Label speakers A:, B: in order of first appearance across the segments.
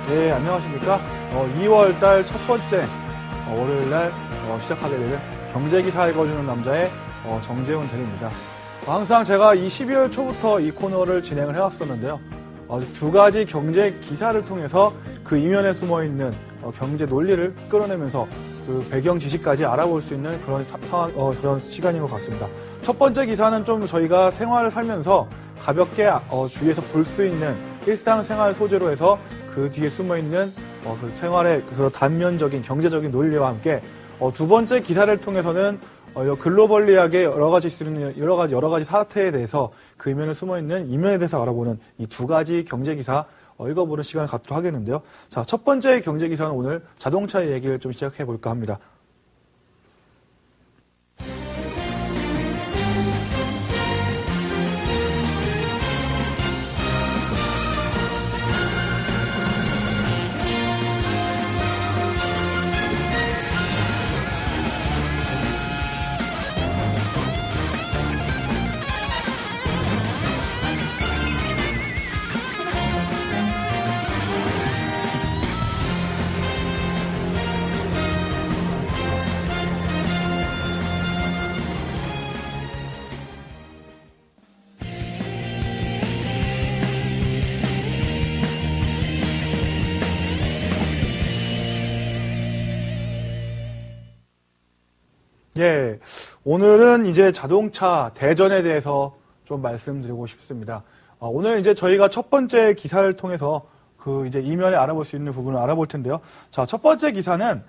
A: 네, 안녕하십니까. 2월달 첫 번째 월요일날 시작하게 되는 경제기사 읽어주는 남자의 정재훈 대리입니다. 항상 제가 이 12월 초부터 이 코너를 진행을 해왔었는데요. 두 가지 경제 기사를 통해서 그 이면에 숨어있는 경제 논리를 끌어내면서 그 배경 지식까지 알아볼 수 있는 그런 그런 시간인 것 같습니다. 첫 번째 기사는 좀 저희가 생활을 살면서 가볍게 주위에서 볼 수 있는 일상생활 소재로 해서 그 뒤에 숨어있는 그 생활의 그 단면적인 경제적인 논리와 함께 두 번째 기사를 통해서는 글로벌리하게 여러 가지 사태에 대해서 그 이면에 숨어있는 이면에 대해서 알아보는 이 두 가지 경제 기사 읽어보는 시간을 갖도록 하겠는데요. 자, 첫 번째 경제 기사는 오늘 자동차의 얘기를 좀 시작해 볼까 합니다. 예, 오늘은 이제 자동차 대전에 대해서 좀 말씀드리고 싶습니다. 오늘 이제 저희가 첫 번째 기사를 통해서 그 이제 이면에 알아볼 수 있는 부분을 알아볼 텐데요. 자, 첫 번째 기사는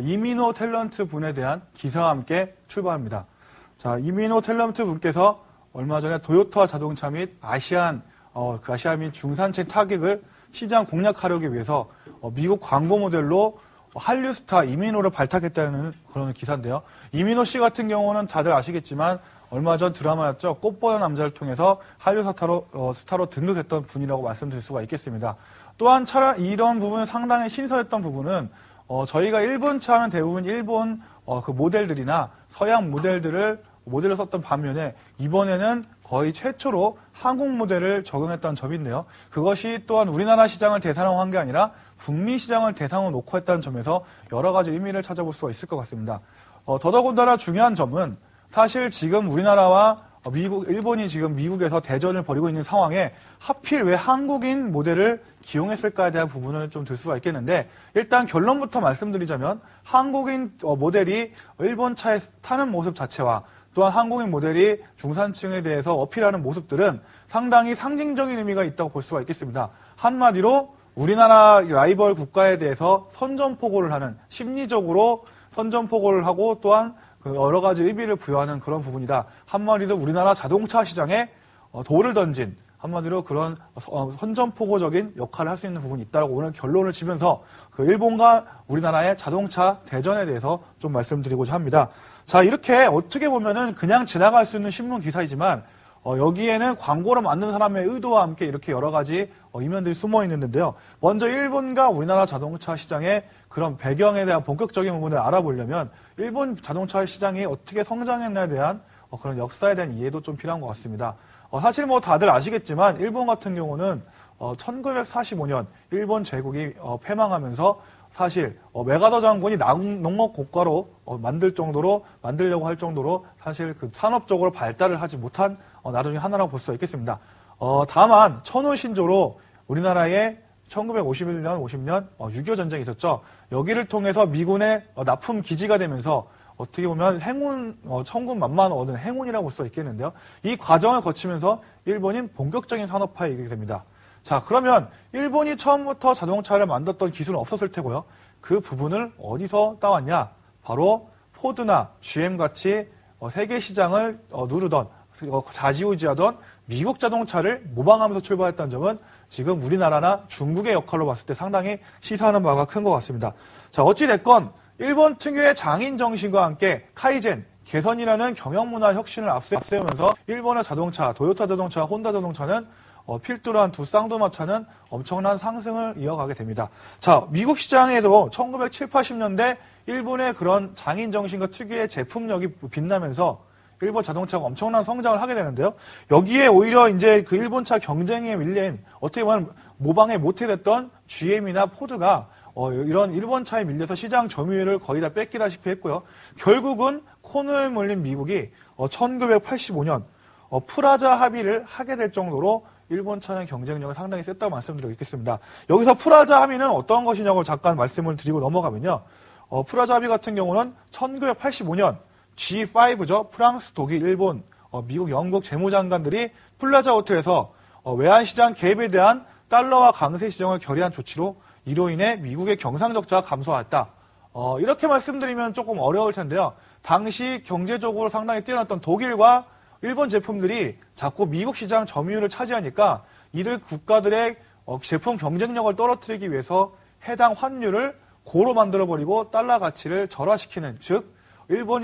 A: 이민호 탤런트 분에 대한 기사와 함께 출발합니다. 자, 이민호 탤런트 분께서 얼마 전에 도요타 자동차 및 아시아 및 중산층 타격을 시장 공략하려기 위해서 미국 광고 모델로 한류스타 이민호를 발탁했다는 그런 기사인데요. 이민호 씨 같은 경우는 다들 아시겠지만 얼마 전 드라마였죠. 꽃보다 남자를 통해서 한류 스타로 등극했던 분이라고 말씀드릴 수가 있겠습니다. 또한 이런 부분은 상당히 신선했던 부분은 저희가 일본 차 하면 대부분 일본 그 모델들이나 서양 모델로 썼던 반면에 이번에는 거의 최초로 한국 모델을 적용했다는 점인데요. 그것이 또한 우리나라 시장을 대상으로 한 게 아니라 북미 시장을 대상으로 놓고 했다는 점에서 여러 가지 의미를 찾아볼 수가 있을 것 같습니다. 더더군다나 중요한 점은 사실 지금 우리나라와 일본이 지금 미국에서 대전을 벌이고 있는 상황에 하필 왜 한국인 모델을 기용했을까에 대한 부분을 좀 들 수가 있겠는데 일단 결론부터 말씀드리자면 한국인 모델이 일본 차에 타는 모습 자체와 또한 한국인 모델이 중산층에 대해서 어필하는 모습들은 상당히 상징적인 의미가 있다고 볼 수가 있겠습니다. 한마디로 우리나라 라이벌 국가에 대해서 선전포고를 하는 심리적으로 선전포고를 하고 또한 여러 가지 의미를 부여하는 그런 부분이다. 한마디로 우리나라 자동차 시장에 돌을 던진 한마디로 그런 선전포고적인 역할을 할 수 있는 부분이 있다고 오늘 결론을 지면서 그 일본과 우리나라의 자동차 대전에 대해서 좀 말씀드리고자 합니다. 자, 이렇게 어떻게 보면은 그냥 지나갈 수 있는 신문 기사이지만 여기에는 광고를 만든 사람의 의도와 함께 이렇게 여러 가지 이면들이 숨어 있는데요. 먼저 일본과 우리나라 자동차 시장의 그런 배경에 대한 본격적인 부분을 알아보려면 일본 자동차 시장이 어떻게 성장했나에 대한 그런 역사에 대한 이해도 좀 필요한 것 같습니다. 사실 뭐 다들 아시겠지만 일본 같은 경우는 1945년 일본 제국이 패망하면서 사실 메가더 장군이 농업 국가로 만들려고 할 정도로 사실 그 산업적으로 발달을 하지 못한 나라 중에 하나라고 볼 수 있겠습니다. 다만 천호 신조로 우리나라에 1951년, 50년 6.25 전쟁이 있었죠. 여기를 통해서 미군의 납품 기지가 되면서 어떻게 보면 천군만마를 얻은 행운이라고 볼 수 있겠는데요. 이 과정을 거치면서 일본이 본격적인 산업화에 이르게 됩니다. 자, 그러면 일본이 처음부터 자동차를 만들었던 기술은 없었을 테고요. 그 부분을 어디서 따왔냐? 바로 포드나 GM같이 세계 시장을 누르던 좌지우지하던 미국 자동차를 모방하면서 출발했다는 점은 지금 우리나라나 중국의 역할로 봤을 때 상당히 시사하는 바가 큰 것 같습니다. 자, 어찌됐건 일본 특유의 장인 정신과 함께 카이젠, 개선이라는 경영문화 혁신을 앞세우면서 일본의 자동차, 도요타 자동차, 혼다 자동차는 필두란 두 쌍두마차는 엄청난 상승을 이어가게 됩니다. 자, 미국 시장에도 1970, 80년대 일본의 그런 장인 정신과 특유의 제품력이 빛나면서 일본 자동차가 엄청난 성장을 하게 되는데요. 여기에 오히려 이제 그 일본차 경쟁에 밀린 어떻게 보면 모방에 못해냈던 GM이나 포드가 이런 일본차에 밀려서 시장 점유율을 거의 다 뺏기다시피 했고요. 결국은 코너에 몰린 미국이 1985년 프라자 합의를 하게 될 정도로 일본차는 경쟁력이 상당히 셌다고 말씀드리고 있겠습니다. 여기서 프라자 합의는 어떤 것이냐고 잠깐 말씀을 드리고 넘어가면요. 프라자 합의 같은 경우는 1985년 G5죠. 프랑스, 독일, 일본, 미국, 영국 재무장관들이 플라자 호텔에서 외환시장 개입에 대한 달러와 강세 시정을 결의한 조치로 이로 인해 미국의 경상적자가 감소했다. 이렇게 말씀드리면 조금 어려울 텐데요. 당시 경제적으로 상당히 뛰어났던 독일과 일본 제품들이 자꾸 미국 시장 점유율을 차지하니까 이들 국가들의 제품 경쟁력을 떨어뜨리기 위해서 해당 환율을 고로 만들어버리고 달러 가치를 절하시키는, 즉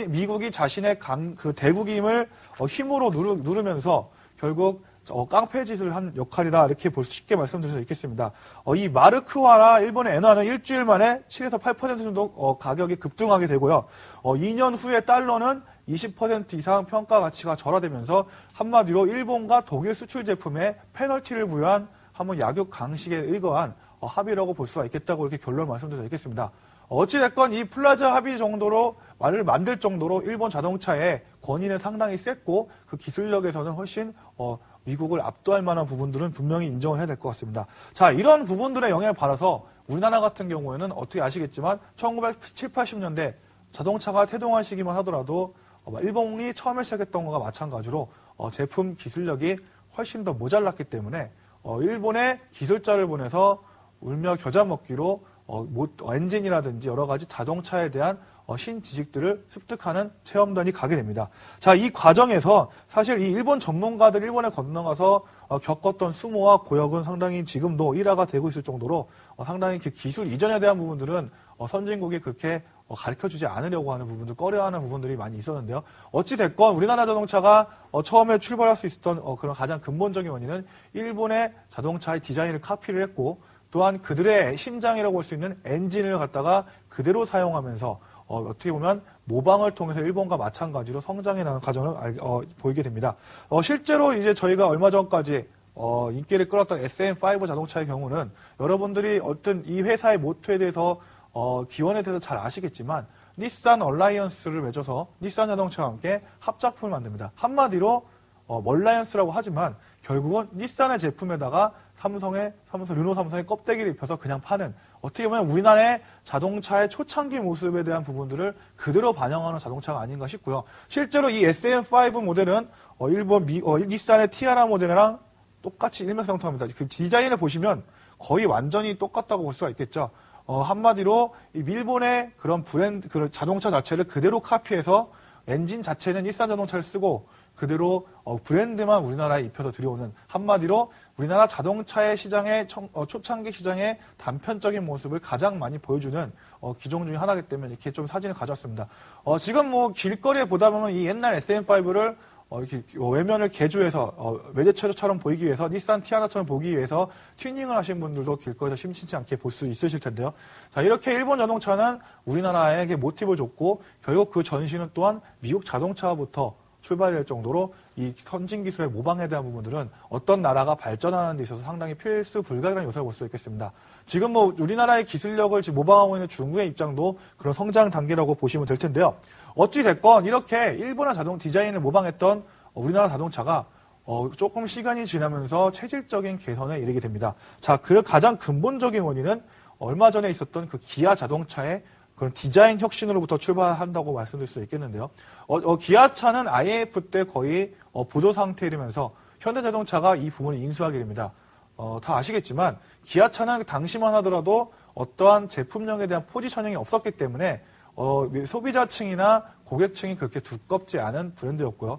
A: 미국이 자신의 그 대국임을 힘으로 누르면서 결국 깡패짓을 한 역할이다, 이렇게 쉽게 말씀드릴 수 있겠습니다. 이 마르크화나 일본의 엔화는 일주일 만에 7에서 8% 정도 가격이 급등하게 되고요. 2년 후에 달러는 20% 이상 평가 가치가 절하되면서 한마디로 일본과 독일 수출 제품에 페널티를 부여한 한번 약육 강식에 의거한 합의라고 볼 수가 있겠다고 이렇게 결론 말씀드릴 수 있겠습니다. 어찌됐건 이 플라자 합의 정도로 말을 만들 정도로 일본 자동차의 권위는 상당히 셌고 그 기술력에서는 훨씬 미국을 압도할 만한 부분들은 분명히 인정을 해야 될 것 같습니다. 자, 이런 부분들의 영향을 받아서 우리나라 같은 경우에는 어떻게 아시겠지만 1970, 80년대 자동차가 태동하시기만 하더라도 일본이 처음에 시작했던 것과 마찬가지로 제품 기술력이 훨씬 더 모자랐기 때문에 일본의 기술자를 보내서 울며 겨자 먹기로 엔진이라든지 여러 가지 자동차에 대한 신지식들을 습득하는 체험단이 가게 됩니다. 자, 이 과정에서 사실 이 일본 전문가들 일본에 건너가서 겪었던 수모와 고역은 상당히 지금도 일화가 되고 있을 정도로 상당히 그 기술 이전에 대한 부분들은 선진국이 그렇게 가르쳐주지 않으려고 하는 부분들, 꺼려하는 부분들이 많이 있었는데요. 어찌됐건 우리나라 자동차가 처음에 출발할 수 있었던 그런 가장 근본적인 원인은 일본의 자동차의 디자인을 카피를 했고 또한 그들의 심장이라고 볼 수 있는 엔진을 갖다가 그대로 사용하면서 어떻게 보면 모방을 통해서 일본과 마찬가지로 성장해 나가는 과정을 보이게 됩니다. 실제로 이제 저희가 얼마 전까지 인기를 끌었던 SM5 자동차의 경우는 여러분들이 어떤 이 회사의 모토에 대해서 기원에 대해서 잘 아시겠지만 닛산 얼라이언스를 맺어서 닛산 자동차와 함께 합작품을 만듭니다. 한마디로 멀라이언스라고 하지만 결국은 닛산의 제품에다가 르노 삼성의 껍데기를 입혀서 그냥 파는, 어떻게 보면 우리나라의 자동차의 초창기 모습에 대한 부분들을 그대로 반영하는 자동차가 아닌가 싶고요. 실제로 이 SM5 모델은 일본 닛산의 티아라 모델이랑 똑같이 일맥상통합니다. 그 디자인을 보시면 거의 완전히 똑같다고 볼 수가 있겠죠. 한마디로 일본의 그런 브랜드, 그런 자동차 자체를 그대로 카피해서 엔진 자체는 닛산 자동차를 쓰고 그대로 브랜드만 우리나라에 입혀서 들여오는, 한마디로 우리나라 자동차의 시장의 초창기 시장의 단편적인 모습을 가장 많이 보여주는 기종 중에 하나이기 때문에 이렇게 좀 사진을 가져왔습니다. 지금 뭐 길거리에 보다 보면 이 옛날 SM5를 이렇게 외면을 개조해서 외제차처럼 보이기 위해서 닛산 티아나처럼 보기 위해서 튜닝을 하신 분들도 길거리에서 심심치 않게 볼 수 있으실 텐데요. 자, 이렇게 일본 자동차는 우리나라에게 모티브를 줬고 결국 그 전신은 또한 미국 자동차부터 출발될 정도로 이 선진 기술의 모방에 대한 부분들은 어떤 나라가 발전하는 데 있어서 상당히 필수 불가결한 요소를 볼 수 있겠습니다. 지금 뭐 우리나라의 기술력을 지금 모방하고 있는 중국의 입장도 그런 성장 단계라고 보시면 될 텐데요. 어찌됐건 이렇게 일본의 자동 디자인을 모방했던 우리나라 자동차가 조금 시간이 지나면서 체질적인 개선에 이르게 됩니다. 자, 그 가장 근본적인 원인은 얼마 전에 있었던 그 기아 자동차의 그런 디자인 혁신으로부터 출발한다고 말씀드릴 수 있겠는데요. 기아차는 IAF 때 거의 보조 상태이면서 현대자동차가 이 부분을 인수하게 됩니다. 다 아시겠지만 기아차는 당시만 하더라도 어떠한 제품력에 대한 포지셔닝이 없었기 때문에 소비자층이나 고객층이 그렇게 두껍지 않은 브랜드였고요.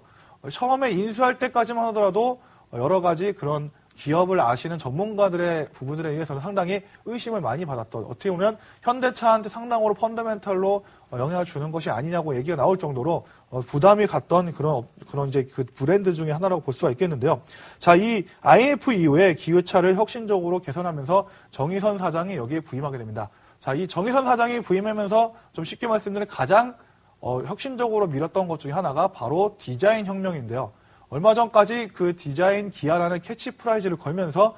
A: 처음에 인수할 때까지만 하더라도 여러 가지 그런 기업을 아시는 전문가들의 부분들에 의해서는 상당히 의심을 많이 받았던, 어떻게 보면 현대차한테 상당으로 펀더멘털로 영향을 주는 것이 아니냐고 얘기가 나올 정도로 부담이 갔던 그런 이제 그 브랜드 중에 하나라고 볼 수가 있겠는데요. 자, 이 IF 이후에 기아차를 혁신적으로 개선하면서 정의선 사장이 여기에 부임하게 됩니다. 자, 이 정의선 사장이 부임하면서 좀 쉽게 말씀드리면 가장 혁신적으로 밀었던 것 중에 하나가 바로 디자인 혁명인데요. 얼마 전까지 그 디자인 기아라는 캐치프라이즈를 걸면서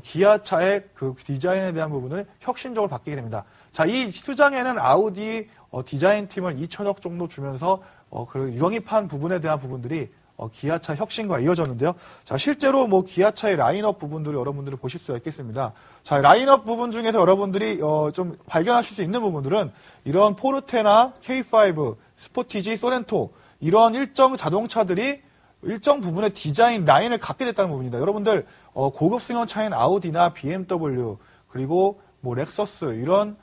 A: 기아차의 그 디자인에 대한 부분을 혁신적으로 바뀌게 됩니다. 자, 이 수장에는 아우디 디자인 팀을 2천억 정도 주면서 그 영입한 부분에 대한 부분들이 기아차 혁신과 이어졌는데요. 자, 실제로 뭐 기아차의 라인업 부분들을 여러분들이 보실 수가 있겠습니다. 자, 라인업 부분 중에서 여러분들이 좀 발견하실 수 있는 부분들은 이런 포르테나 K5, 스포티지, 소렌토 이런 일정 자동차들이 일정 부분의 디자인 라인을 갖게 됐다는 부분입니다. 여러분들 고급 승용차인 아우디나 BMW 그리고 뭐 렉서스 이런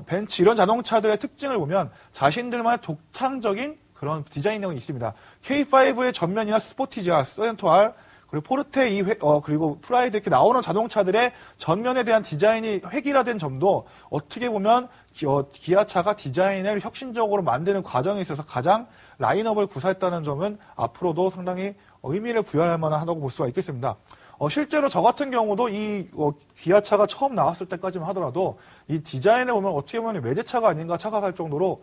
A: 벤츠 이런 자동차들의 특징을 보면 자신들만의 독창적인 그런 디자인력이 있습니다. K5의 전면이나 스포티지 R, 소렌토 R 그리고 포르테 그리고 프라이드 이렇게 나오는 자동차들의 전면에 대한 디자인이 획일화된 점도 어떻게 보면 기아차가 디자인을 혁신적으로 만드는 과정에 있어서 가장 라인업을 구사했다는 점은 앞으로도 상당히 의미를 부여할 만하다고 볼 수가 있겠습니다. 실제로 저 같은 경우도 이 기아차가 처음 나왔을 때까지만 하더라도 이 디자인을 보면 어떻게 보면 외제차가 아닌가 착각할 정도로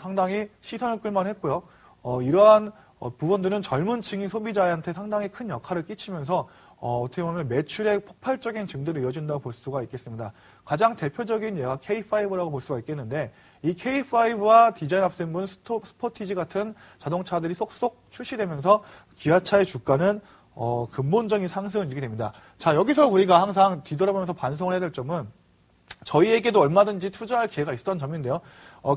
A: 상당히 시선을 끌만 했고요. 이러한 부분들은 젊은 층인 소비자한테 상당히 큰 역할을 끼치면서 어떻게 보면 매출의 폭발적인 증대로 이어진다고 볼 수가 있겠습니다. 가장 대표적인 예가 K5라고 볼 수가 있겠는데 이 K5와 디자인 합세분 스포티지 같은 자동차들이 쏙쏙 출시되면서 기아차의 주가는 근본적인 상승을 이루게 됩니다. 자, 여기서 우리가 항상 뒤돌아보면서 반성을 해야 될 점은 저희에게도 얼마든지 투자할 기회가 있었던 점인데요.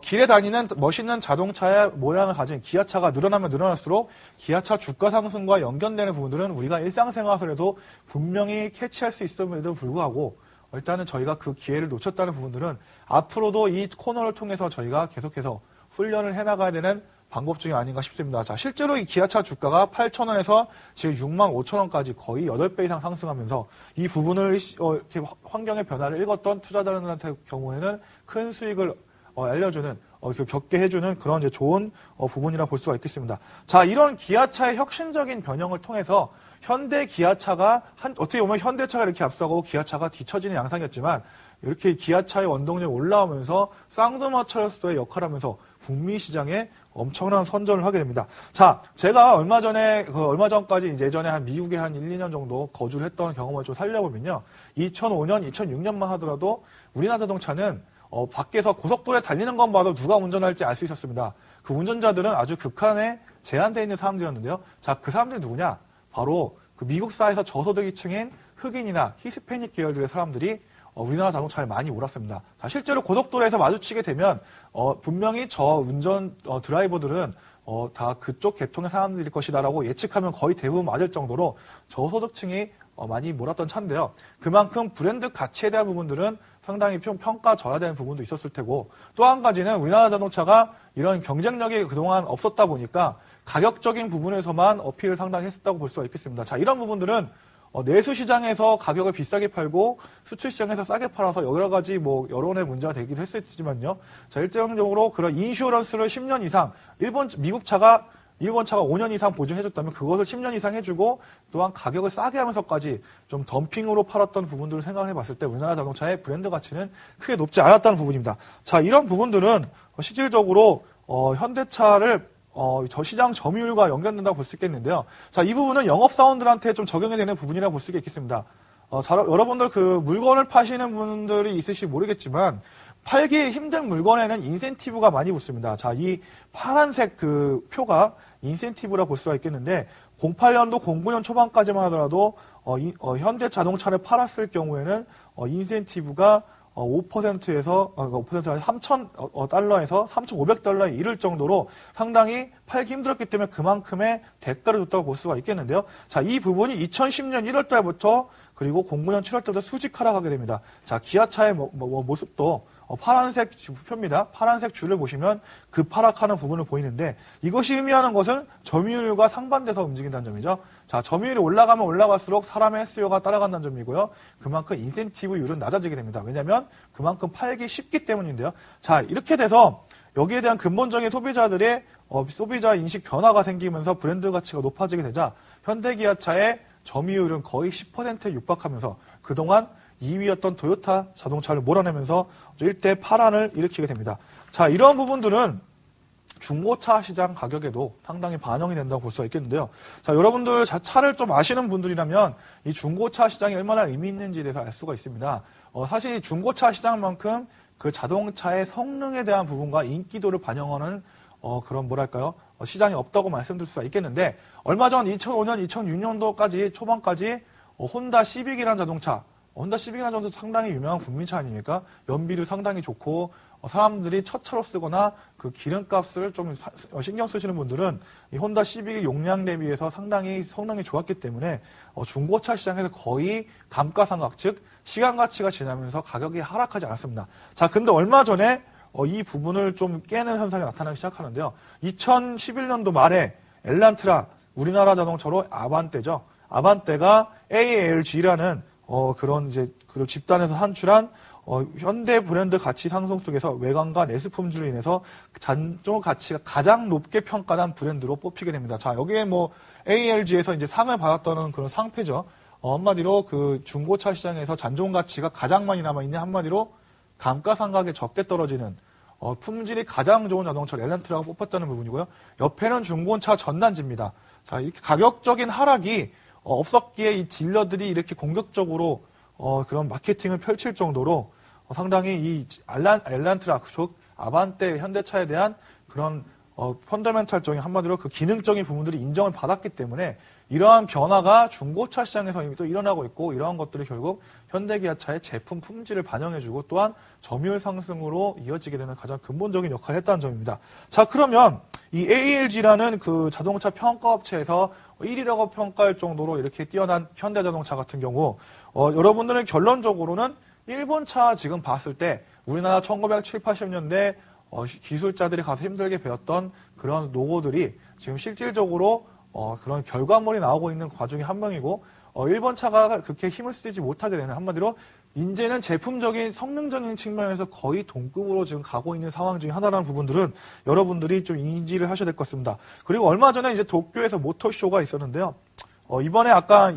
A: 길에 다니는 멋있는 자동차의 모양을 가진 기아차가 늘어나면 늘어날수록 기아차 주가 상승과 연결되는 부분들은 우리가 일상생활에서도 분명히 캐치할 수 있음에도 불구하고 일단은 저희가 그 기회를 놓쳤다는 부분들은 앞으로도 이 코너를 통해서 저희가 계속해서 훈련을 해나가야 되는 방법 중에 아닌가 싶습니다. 자, 실제로 이 기아차 주가가 8,000원에서 지금 65,000원까지 거의 8배 이상 상승하면서 이 부분을 이렇게 환경의 변화를 읽었던 투자자들한테 경우에는 큰 수익을 알려주는, 겪게 해주는 그런 이제 좋은 부분이라 볼 수가 있겠습니다. 자, 이런 기아차의 혁신적인 변형을 통해서 현대 기아차가 어떻게 보면 현대차가 이렇게 앞서고 기아차가 뒤처지는 양상이었지만 이렇게 기아차의 원동력이 올라오면서 쌍두마차로서의 역할을 하면서 북미 시장에 엄청난 선전을 하게 됩니다. 자, 제가 얼마 전까지 이제 예전에 한 미국에 한 1, 2년 정도 거주를 했던 경험을 좀 살려보면요. 2005년, 2006년만 하더라도 우리나라 자동차는 밖에서 고속도로에 달리는 것 봐도 누가 운전할지 알 수 있었습니다. 그 운전자들은 아주 극한에 제한되어 있는 사람들이었는데요. 자, 그 사람들이 누구냐? 바로 그 미국 사회에서 저소득층인 흑인이나 히스패닉 계열들의 사람들이 우리나라 자동차를 많이 몰았습니다. 자, 실제로 고속도로에서 마주치게 되면 분명히 저 운전 드라이버들은 다 그쪽 계통의 사람들일 것이다라고 예측하면 거의 대부분 맞을 정도로 저소득층이 많이 몰았던 차인데요. 그만큼 브랜드 가치에 대한 부분들은 상당히 평가져야 되는 부분도 있었을 테고 또 한 가지는 우리나라 자동차가 이런 경쟁력이 그동안 없었다 보니까 가격적인 부분에서만 어필을 상당히 했었다고 볼 수가 있겠습니다. 자, 이런 부분들은 내수 시장에서 가격을 비싸게 팔고 수출 시장에서 싸게 팔아서 여러 가지 뭐 여론의 문제가 되기도 했었지만요. 자, 일정적으로 그런 인슈런스를 10년 이상 미국 차가 5년 이상 보증해줬다면 그것을 10년 이상 해주고 또한 가격을 싸게 하면서까지 좀 덤핑으로 팔았던 부분들을 생각해 봤을 때 우리나라 자동차의 브랜드 가치는 크게 높지 않았다는 부분입니다. 자, 이런 부분들은 실질적으로 현대차를 저 시장 점유율과 연결된다고 볼 수 있겠는데요. 자, 이 부분은 영업사원들한테 좀 적용이 되는 부분이라고 볼 수 있겠습니다. 여러분들 그 물건을 파시는 분들이 있으실지 모르겠지만 팔기 힘든 물건에는 인센티브가 많이 붙습니다. 자, 이 파란색 그 표가 인센티브라 볼 수가 있겠는데 08년도 09년 초반까지만 하더라도 현대 자동차를 팔았을 경우에는 인센티브가 5%에서 3,000달러에서 3,500달러에 이를 정도로 상당히 팔기 힘들었기 때문에 그만큼의 대가를 줬다고 볼 수가 있겠는데요. 자, 이 부분이 2010년 1월 달부터 그리고 09년 7월 달부터 수직 하락하게 됩니다. 자, 기아차의 모습도 파란색 표입니다. 파란색 줄을 보시면 급하락하는 부분을 보이는데 이것이 의미하는 것은 점유율과 상반돼서 움직인다는 점이죠. 자, 점유율이 올라가면 올라갈수록 사람의 수요가 따라간다는 점이고요. 그만큼 인센티브율은 낮아지게 됩니다. 왜냐하면 그만큼 팔기 쉽기 때문인데요. 자, 이렇게 돼서 여기에 대한 근본적인 소비자들의 소비자 인식 변화가 생기면서 브랜드 가치가 높아지게 되자 현대기아차의 점유율은 거의 10%에 육박하면서 그동안 2위였던 도요타 자동차를 몰아내면서 일대 파란을 일으키게 됩니다. 자, 이런 부분들은 중고차 시장 가격에도 상당히 반영이 된다고 볼 수가 있겠는데요. 자, 여러분들 차를 좀 아시는 분들이라면 이 중고차 시장이 얼마나 의미 있는지에 대해서 알 수가 있습니다. 사실 중고차 시장만큼 그 자동차의 성능에 대한 부분과 인기도를 반영하는 그런 뭐랄까요? 시장이 없다고 말씀드릴 수가 있겠는데, 얼마 전 2005년, 2006년도까지 초반까지 혼다 시빅이라는 자동차, 혼다 시빅이라는 자동차 상당히 유명한 국민차 아닙니까? 연비도 상당히 좋고 사람들이 첫 차로 쓰거나 그 기름값을 좀 신경 쓰시는 분들은 이 혼다 시빅의 용량 대비해서 상당히 성능이 좋았기 때문에 중고차 시장에서 거의 감가상각, 즉 시간 가치가 지나면서 가격이 하락하지 않았습니다. 자, 근데 얼마 전에 이 부분을 좀 깨는 현상이 나타나기 시작하는데요. 2011년도 말에 엘란트라, 우리나라 자동차로 아반떼죠. 아반떼가 ALG라는 그런 이제 그 집단에서 산출한 현대 브랜드 가치 상승 속에서 외관과 내수 품질로 인해서 잔존 가치가 가장 높게 평가된 브랜드로 뽑히게 됩니다. 자, 여기에 뭐 ALG에서 이제 상을 받았다는 그런 상패죠. 한마디로 그 중고차 시장에서 잔존 가치가 가장 많이 남아있는, 한마디로 감가상각에 적게 떨어지는 품질이 가장 좋은 자동차를 엘란트라가 뽑혔다는 부분이고요. 옆에는 중고차 전단지입니다. 자, 이렇게 가격적인 하락이 없었기에 이 딜러들이 이렇게 공격적으로 그런 마케팅을 펼칠 정도로 상당히 이 엘란트라, 즉 아반떼 현대차에 대한 그런 펀더멘탈적인, 한마디로 그 기능적인 부분들이 인정을 받았기 때문에 이러한 변화가 중고차 시장에서 이미 또 일어나고 있고, 이러한 것들이 결국 현대기아차의 제품 품질을 반영해주고 또한 점유율 상승으로 이어지게 되는 가장 근본적인 역할을 했다는 점입니다. 자, 그러면 이 ALG라는 그 자동차 평가업체에서 1위라고 평가할 정도로 이렇게 뛰어난 현대자동차 같은 경우, 여러분들은 결론적으로는 일본차 지금 봤을 때 우리나라 1970, 80년대 기술자들이 가서 힘들게 배웠던 그런 노고들이 지금 실질적으로 그런 결과물이 나오고 있는 과정이 한 명이고, 일본 차가 그렇게 힘을 쓰지 못하게 되는, 한마디로 이제는 제품적인 성능적인 측면에서 거의 동급으로 지금 가고 있는 상황 중에 하나라는 부분들은 여러분들이 좀 인지를 하셔야 될 것 같습니다. 그리고 얼마 전에 이제 도쿄에서 모터쇼가 있었는데요. 이번에 아까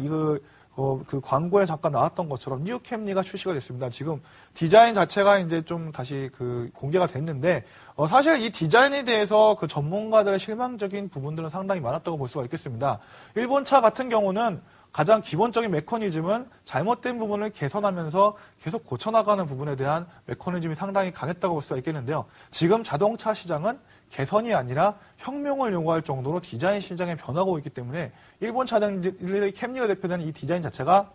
A: 그 광고에 잠깐 나왔던 것처럼 뉴 캠리가 출시가 됐습니다. 지금 디자인 자체가 이제 좀 다시 그 공개가 됐는데, 사실 이 디자인에 대해서 그 전문가들의 실망적인 부분들은 상당히 많았다고 볼 수가 있겠습니다. 일본 차 같은 경우는 가장 기본적인 메커니즘은 잘못된 부분을 개선하면서 계속 고쳐나가는 부분에 대한 메커니즘이 상당히 강했다고 볼 수가 있겠는데요. 지금 자동차 시장은 개선이 아니라 혁명을 요구할 정도로 디자인 시장에 변하고 있기 때문에 일본 차량들의 캠리가 대표되는 이 디자인 자체가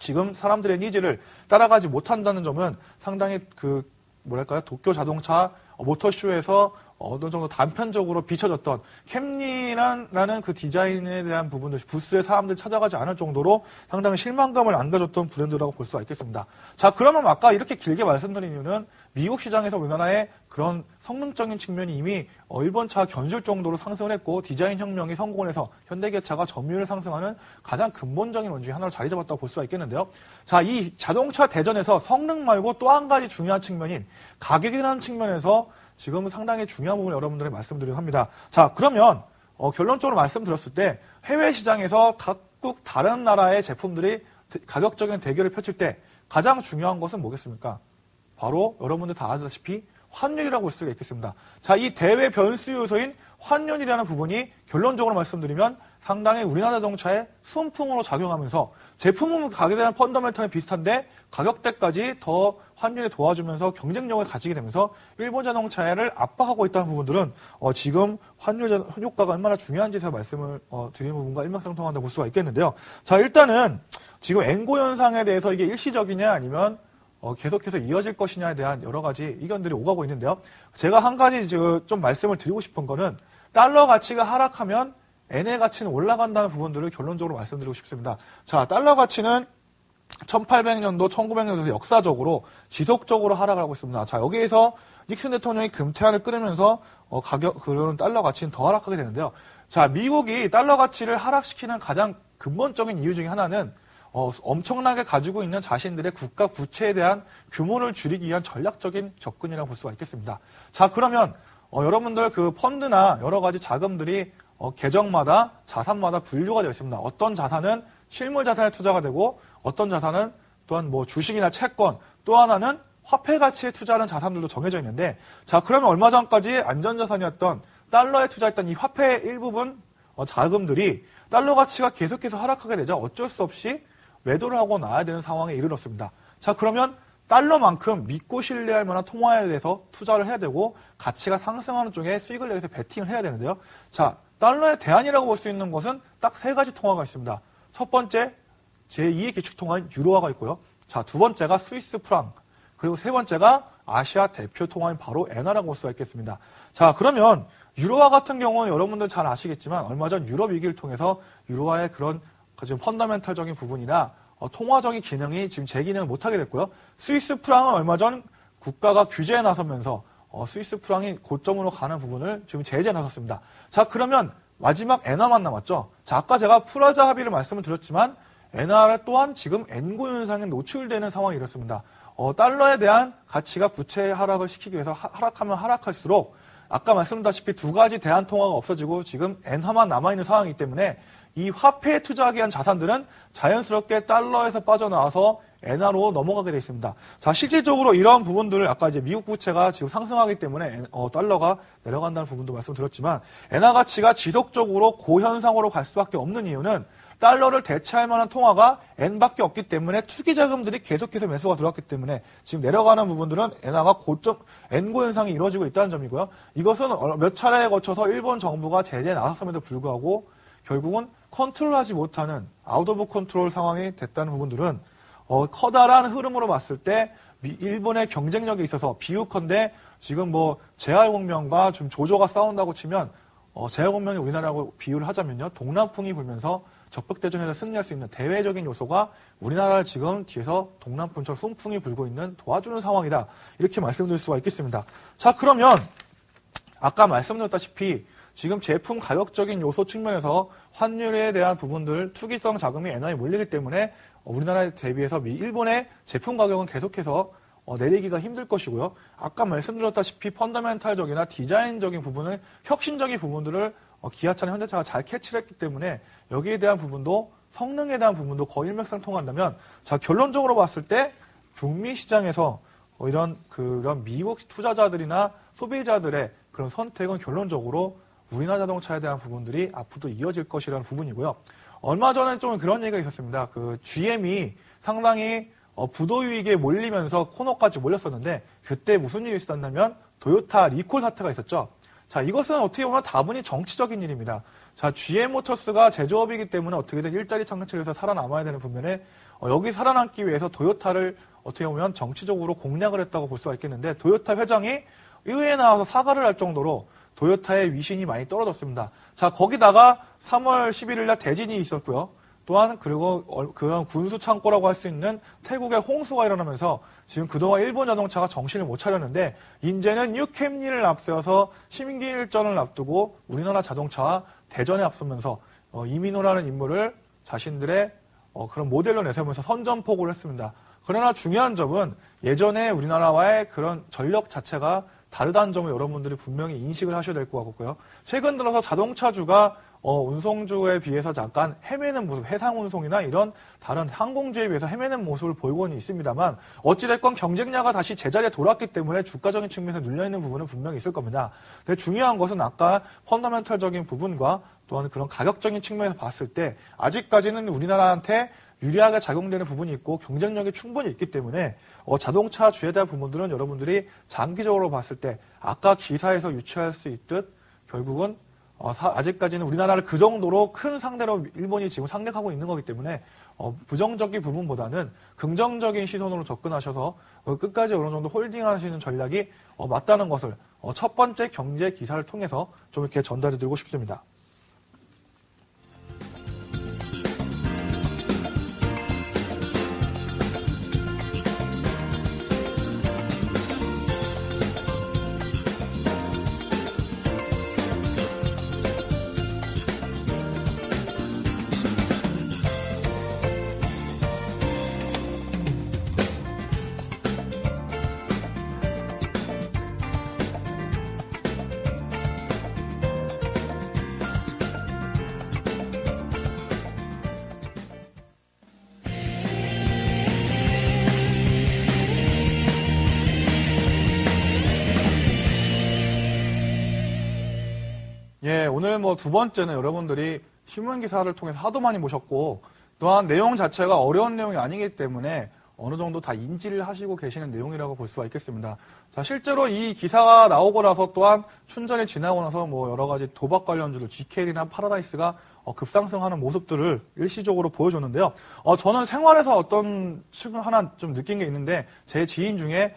A: 지금 사람들의 니즈를 따라가지 못한다는 점은 상당히 그 뭐랄까요, 도쿄 자동차 모터쇼에서 어느 정도 단편적으로 비춰졌던 캠리라는 그 디자인에 대한 부분들, 부스에 사람들이 찾아가지 않을 정도로 상당히 실망감을 안겨줬던 브랜드라고 볼 수가 있겠습니다. 자, 그러면 아까 이렇게 길게 말씀드린 이유는 미국 시장에서 우리나라의 그런 성능적인 측면이 이미 일본차 견줄 정도로 상승을 했고, 디자인 혁명이 성공을 해서 현대기아차가 점유율을 상승하는 가장 근본적인 원인 중에 하나로 자리 잡았다고 볼 수가 있겠는데요. 자, 이 자동차 대전에서 성능 말고 또 한 가지 중요한 측면인 가격이라는 측면에서 지금은 상당히 중요한 부분을 여러분들에게 말씀드리려 합니다. 자, 그러면 결론적으로 말씀드렸을 때 해외 시장에서 각국 다른 나라의 제품들이 가격적인 대결을 펼칠 때 가장 중요한 것은 뭐겠습니까? 바로 여러분들 다 아시다시피 환율이라고 볼 수가 있겠습니다. 자, 이 대외 변수 요소인 환율이라는 부분이 결론적으로 말씀드리면 상당히 우리나라 자동차의 순풍으로 작용하면서 제품은 가격에 대한 펀더멘탈은 비슷한데 가격대까지 더 환율이 도와주면서 경쟁력을 가지게 되면서 일본 자동차를 압박하고 있다는 부분들은 지금 환율 효과가 얼마나 중요한지에서 말씀을 드리는 부분과 일맥상통한다고 볼 수가 있겠는데요. 자, 일단은 지금 엔고 현상에 대해서 이게 일시적이냐 아니면 계속해서 이어질 것이냐에 대한 여러 가지 의견들이 오가고 있는데요. 제가 한 가지 좀 말씀을 드리고 싶은 거는 달러 가치가 하락하면 엔의 가치는 올라간다는 부분들을 결론적으로 말씀드리고 싶습니다. 자, 달러 가치는 1800년도, 1900년도에서 역사적으로 지속적으로 하락을 하고 있습니다. 자, 여기에서 닉슨 대통령이 금태환을 끊으면서 그런 달러 가치는 더 하락하게 되는데요. 자, 미국이 달러 가치를 하락시키는 가장 근본적인 이유 중에 하나는 엄청나게 가지고 있는 자신들의 국가 부채에 대한 규모를 줄이기 위한 전략적인 접근이라고 볼 수가 있겠습니다. 자, 그러면 여러분들 그 펀드나 여러 가지 자금들이 계정마다 자산마다 분류가 되어 있습니다. 어떤 자산은 실물 자산에 투자가 되고 어떤 자산은 또한 뭐 주식이나 채권, 또 하나는 화폐 가치에 투자하는 자산들도 정해져 있는데, 자, 그러면 얼마 전까지 안전자산이었던 달러에 투자했던 이 화폐의 일부분 자금들이 달러 가치가 계속해서 하락하게 되자 어쩔 수 없이 매도를 하고 나야 되는 상황에 이르렀습니다. 자, 그러면 달러만큼 믿고 신뢰할 만한 통화에 대해서 투자를 해야 되고 가치가 상승하는 쪽에 수익을 내기 위해서 베팅을 해야 되는데요. 자, 달러의 대안이라고 볼 수 있는 것은 딱 세 가지 통화가 있습니다. 첫 번째, 제2의 기축통화인 유로화가 있고요. 자, 두 번째가 스위스 프랑, 그리고 세 번째가 아시아 대표 통화인 바로 엔화라고 볼 수가 있겠습니다. 자, 그러면 유로화 같은 경우는 여러분들 잘 아시겠지만 얼마 전 유럽 위기를 통해서 유로화의 그런 지금 펀더멘탈적인 부분이나 통화적인 기능이 지금 제 기능을 못하게 됐고요. 스위스 프랑은 얼마 전 국가가 규제에 나서면서 스위스 프랑이 고점으로 가는 부분을 지금 제재에 나섰습니다. 자, 그러면 마지막 엔화만 남았죠. 자, 아까 제가 프라자 합의를 말씀을 드렸지만 엔화 또한 지금 엔고 현상에 노출되는 상황이 이렇습니다. 달러에 대한 가치가 부채 하락을 시키기 위해서 하락하면 하락할수록 아까 말씀드렸다시피 두 가지 대안 통화가 없어지고 지금 엔화만 남아있는 상황이기 때문에 이 화폐에 투자하기 위한 자산들은 자연스럽게 달러에서 빠져나와서 엔화로 넘어가게 되어 있습니다. 자, 실질적으로 이러한 부분들을 아까 이제 미국 부채가 지금 상승하기 때문에 달러가 내려간다는 부분도 말씀드렸지만 엔화 가치가 지속적으로 고현상으로 갈 수밖에 없는 이유는 달러를 대체할 만한 통화가 엔밖에 없기 때문에 투기 자금들이 계속해서 매수가 들어왔기 때문에 지금 내려가는 부분들은 엔화가 고점 엔고 현상이 이루어지고 있다는 점이고요. 이것은 몇 차례에 거쳐서 일본 정부가 제재에 나섰음에도 불구하고 결국은 컨트롤하지 못하는 아웃 오브 컨트롤 상황이 됐다는 부분들은 커다란 흐름으로 봤을 때 일본의 경쟁력에 있어서 비유컨대 지금 뭐 제알공명과 좀 조조가 싸운다고 치면 제알공명이 우리나라하고 비유를 하자면요, 동남풍이 불면서 적벽대전에서 승리할 수 있는 대외적인 요소가 우리나라를 지금 뒤에서 동남풍처럼 순풍이 불고 있는 도와주는 상황이다, 이렇게 말씀드릴 수가 있겠습니다. 자, 그러면 아까 말씀드렸다시피 지금 제품 가격적인 요소 측면에서 환율에 대한 부분들, 투기성 자금이 엔화에 몰리기 때문에 우리나라에 대비해서 일본의 제품 가격은 계속해서 내리기가 힘들 것이고요. 아까 말씀드렸다시피 펀더멘탈적이나 디자인적인 부분을, 혁신적인 부분들을 기아차나 현대차가 잘 캐치를 했기 때문에 여기에 대한 부분도, 성능에 대한 부분도 거의 일맥상통한다면, 자, 결론적으로 봤을 때 북미 시장에서 이런 미국 투자자들이나 소비자들의 그런 선택은 결론적으로 우리나라 자동차에 대한 부분들이 앞으로도 이어질 것이라는 부분이고요. 얼마 전에 좀 그런 얘기가 있었습니다. GM이 상당히 부도위기에 몰리면서 코너까지 몰렸었는데 그때 무슨 일이 있었냐면 도요타 리콜 사태가 있었죠. 자, 이것은 어떻게 보면 다분히 정치적인 일입니다. 자, GM 모터스가 제조업이기 때문에 어떻게든 일자리 창출을 해서 살아남아야 되는 반면에 여기 살아남기 위해서 도요타를 어떻게 보면 정치적으로 공략을 했다고 볼 수가 있겠는데, 도요타 회장이 의회에 나와서 사과를 할 정도로 도요타의 위신이 많이 떨어졌습니다. 자, 거기다가 3월 11일 날 대진이 있었고요. 또한 그리고 그런 군수 창고라고 할 수 있는 태국의 홍수가 일어나면서 지금 그동안 일본 자동차가 정신을 못 차렸는데 이제는 뉴캠리를 앞세워서 심기일전을 앞두고 우리나라 자동차와 대전에 앞서면서 이민호라는 인물을 자신들의 그런 모델로 내세우면서 선전포고를 했습니다. 그러나 중요한 점은 예전에 우리나라와의 그런 전력 자체가 다르다는 점을 여러분들이 분명히 인식을 하셔야 될 것 같고요. 최근 들어서 자동차주가 운송주에 비해서 잠깐 헤매는 모습, 해상운송이나 이런 다른 항공주에 비해서 헤매는 모습을 보이고는 있습니다만 어찌됐건 경쟁자가 다시 제자리에 돌아왔기 때문에 주가적인 측면에서 눌려있는 부분은 분명히 있을 겁니다. 근데 중요한 것은 아까 펀더멘털적인 부분과 또한 그런 가격적인 측면에서 봤을 때 아직까지는 우리나라한테 유리하게 작용되는 부분이 있고 경쟁력이 충분히 있기 때문에 자동차 주에 대한 부분들은 여러분들이 장기적으로 봤을 때 아까 기사에서 유추할 수 있듯 결국은 아직까지는 우리나라를 그 정도로 큰 상대로 일본이 지금 상대하고 있는 거기 때문에 부정적인 부분보다는 긍정적인 시선으로 접근하셔서 끝까지 어느 정도 홀딩하시는 전략이 맞다는 것을 첫 번째 경제 기사를 통해서 좀 이렇게 전달해 드리고 싶습니다. 예, 오늘 뭐 두 번째는 여러분들이 신문 기사를 통해서 하도 많이 보셨고, 또한 내용 자체가 어려운 내용이 아니기 때문에 어느 정도 다 인지를 하시고 계시는 내용이라고 볼 수가 있겠습니다. 자, 실제로 이 기사가 나오고 나서 또한 춘절이 지나고 나서 뭐 여러 가지 도박 관련주들 GK이나 파라다이스가 급상승하는 모습들을 일시적으로 보여줬는데요. 저는 생활에서 어떤 측은 하나 좀 느낀 게 있는데, 제 지인 중에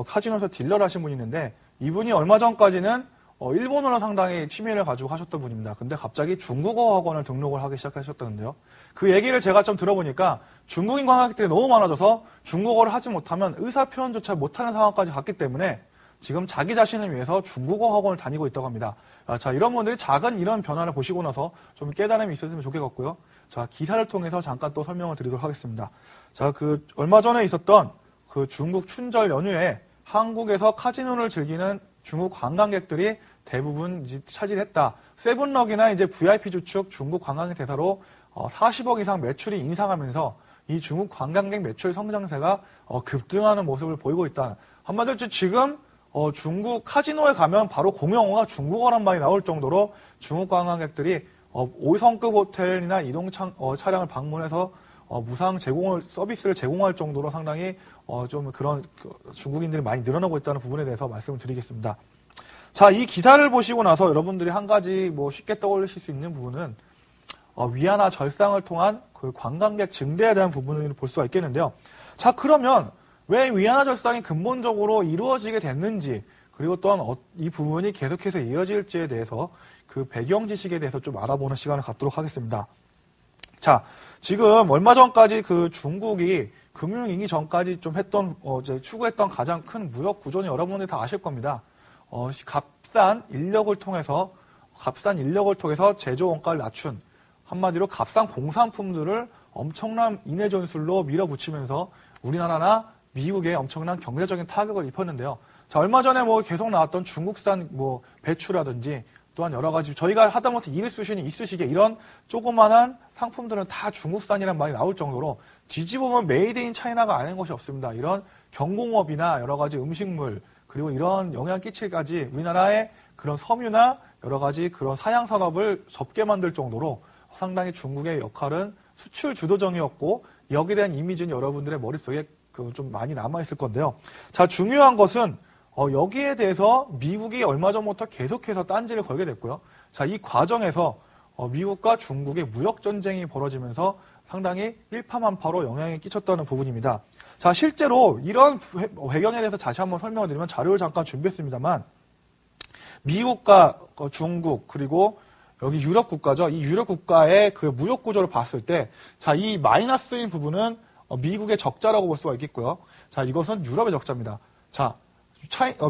A: 카지노에서 딜러를 하신 분이 있는데, 이분이 얼마 전까지는 일본어를 상당히 취미를 가지고 하셨던 분입니다. 근데 갑자기 중국어 학원을 등록을 하기 시작하셨다는데요. 그 얘기를 제가 좀 들어보니까 중국인 관광객들이 너무 많아져서 중국어를 하지 못하면 의사 표현조차 못하는 상황까지 갔기 때문에 지금 자기 자신을 위해서 중국어 학원을 다니고 있다고 합니다. 자, 이런 분들이 작은 이런 변화를 보시고 나서 좀 깨달음이 있었으면 좋겠고요. 자, 기사를 통해서 잠깐 또 설명을 드리도록 하겠습니다. 자, 얼마 전에 있었던 그 중국 춘절 연휴에 한국에서 카지노를 즐기는 중국 관광객들이 대부분 차지했다. 세븐럭이나 이제 VIP 주축 중국 관광객 대사로 40억 이상 매출이 인상하면서 이 중국 관광객 매출 성장세가 급등하는 모습을 보이고 있다. 한마디로 지금 중국 카지노에 가면 바로 공용어가 중국어란 말이 나올 정도로 중국 관광객들이 5성급 호텔이나 이동 차량을 방문해서 무상 서비스를 제공할 정도로 상당히 좀 그런 중국인들이 많이 늘어나고 있다는 부분에 대해서 말씀을 드리겠습니다. 자, 이 기사를 보시고 나서 여러분들이 한 가지 뭐 쉽게 떠올리실 수 있는 부분은 위안화 절상을 통한 그 관광객 증대에 대한 부분을 볼 수가 있겠는데요. 자, 그러면 왜 위안화 절상이 근본적으로 이루어지게 됐는지, 그리고 또한 이 부분이 계속해서 이어질지에 대해서 그 배경 지식에 대해서 좀 알아보는 시간을 갖도록 하겠습니다. 자, 지금 얼마 전까지 그 중국이 금융위기 전까지 좀 추구했던 가장 큰 무역 구조는 여러분들이 다 아실 겁니다. 값싼 인력을 통해서 제조 원가를 낮춘, 한마디로 값싼 공산품들을 엄청난 인해 전술로 밀어붙이면서 우리나라나 미국에 엄청난 경제적인 타격을 입혔는데요. 자, 얼마 전에 뭐 계속 나왔던 중국산 뭐 배추라든지 또한 여러 가지 저희가 하다못해 이쑤시개, 이쑤시개 이런 조그만한 상품들은 다 중국산이란 말이 나올 정도로 뒤집어보면 메이드 인 차이나가 아닌 것이 없습니다. 이런 경공업이나 여러 가지 음식물 그리고 이런 영향 끼칠까지 우리나라의 그런 섬유나 여러 가지 그런 사양 산업을 접게 만들 정도로 상당히 중국의 역할은 수출 주도적이었고 여기에 대한 이미지는 여러분들의 머릿속에 좀 많이 남아있을 건데요. 자, 중요한 것은 여기에 대해서 미국이 얼마 전부터 계속해서 딴지를 걸게 됐고요. 자, 이 과정에서 미국과 중국의 무역 전쟁이 벌어지면서 상당히 일파만파로 영향이 끼쳤다는 부분입니다. 자, 실제로 이런 배경에 대해서 다시 한번 설명을 드리면 자료를 잠깐 준비했습니다만 미국과 중국 그리고 여기 유럽 국가죠. 이 유럽 국가의 그 무역 구조를 봤을 때, 자, 이 마이너스인 부분은 미국의 적자라고 볼 수가 있겠고요. 자, 이것은 유럽의 적자입니다. 자,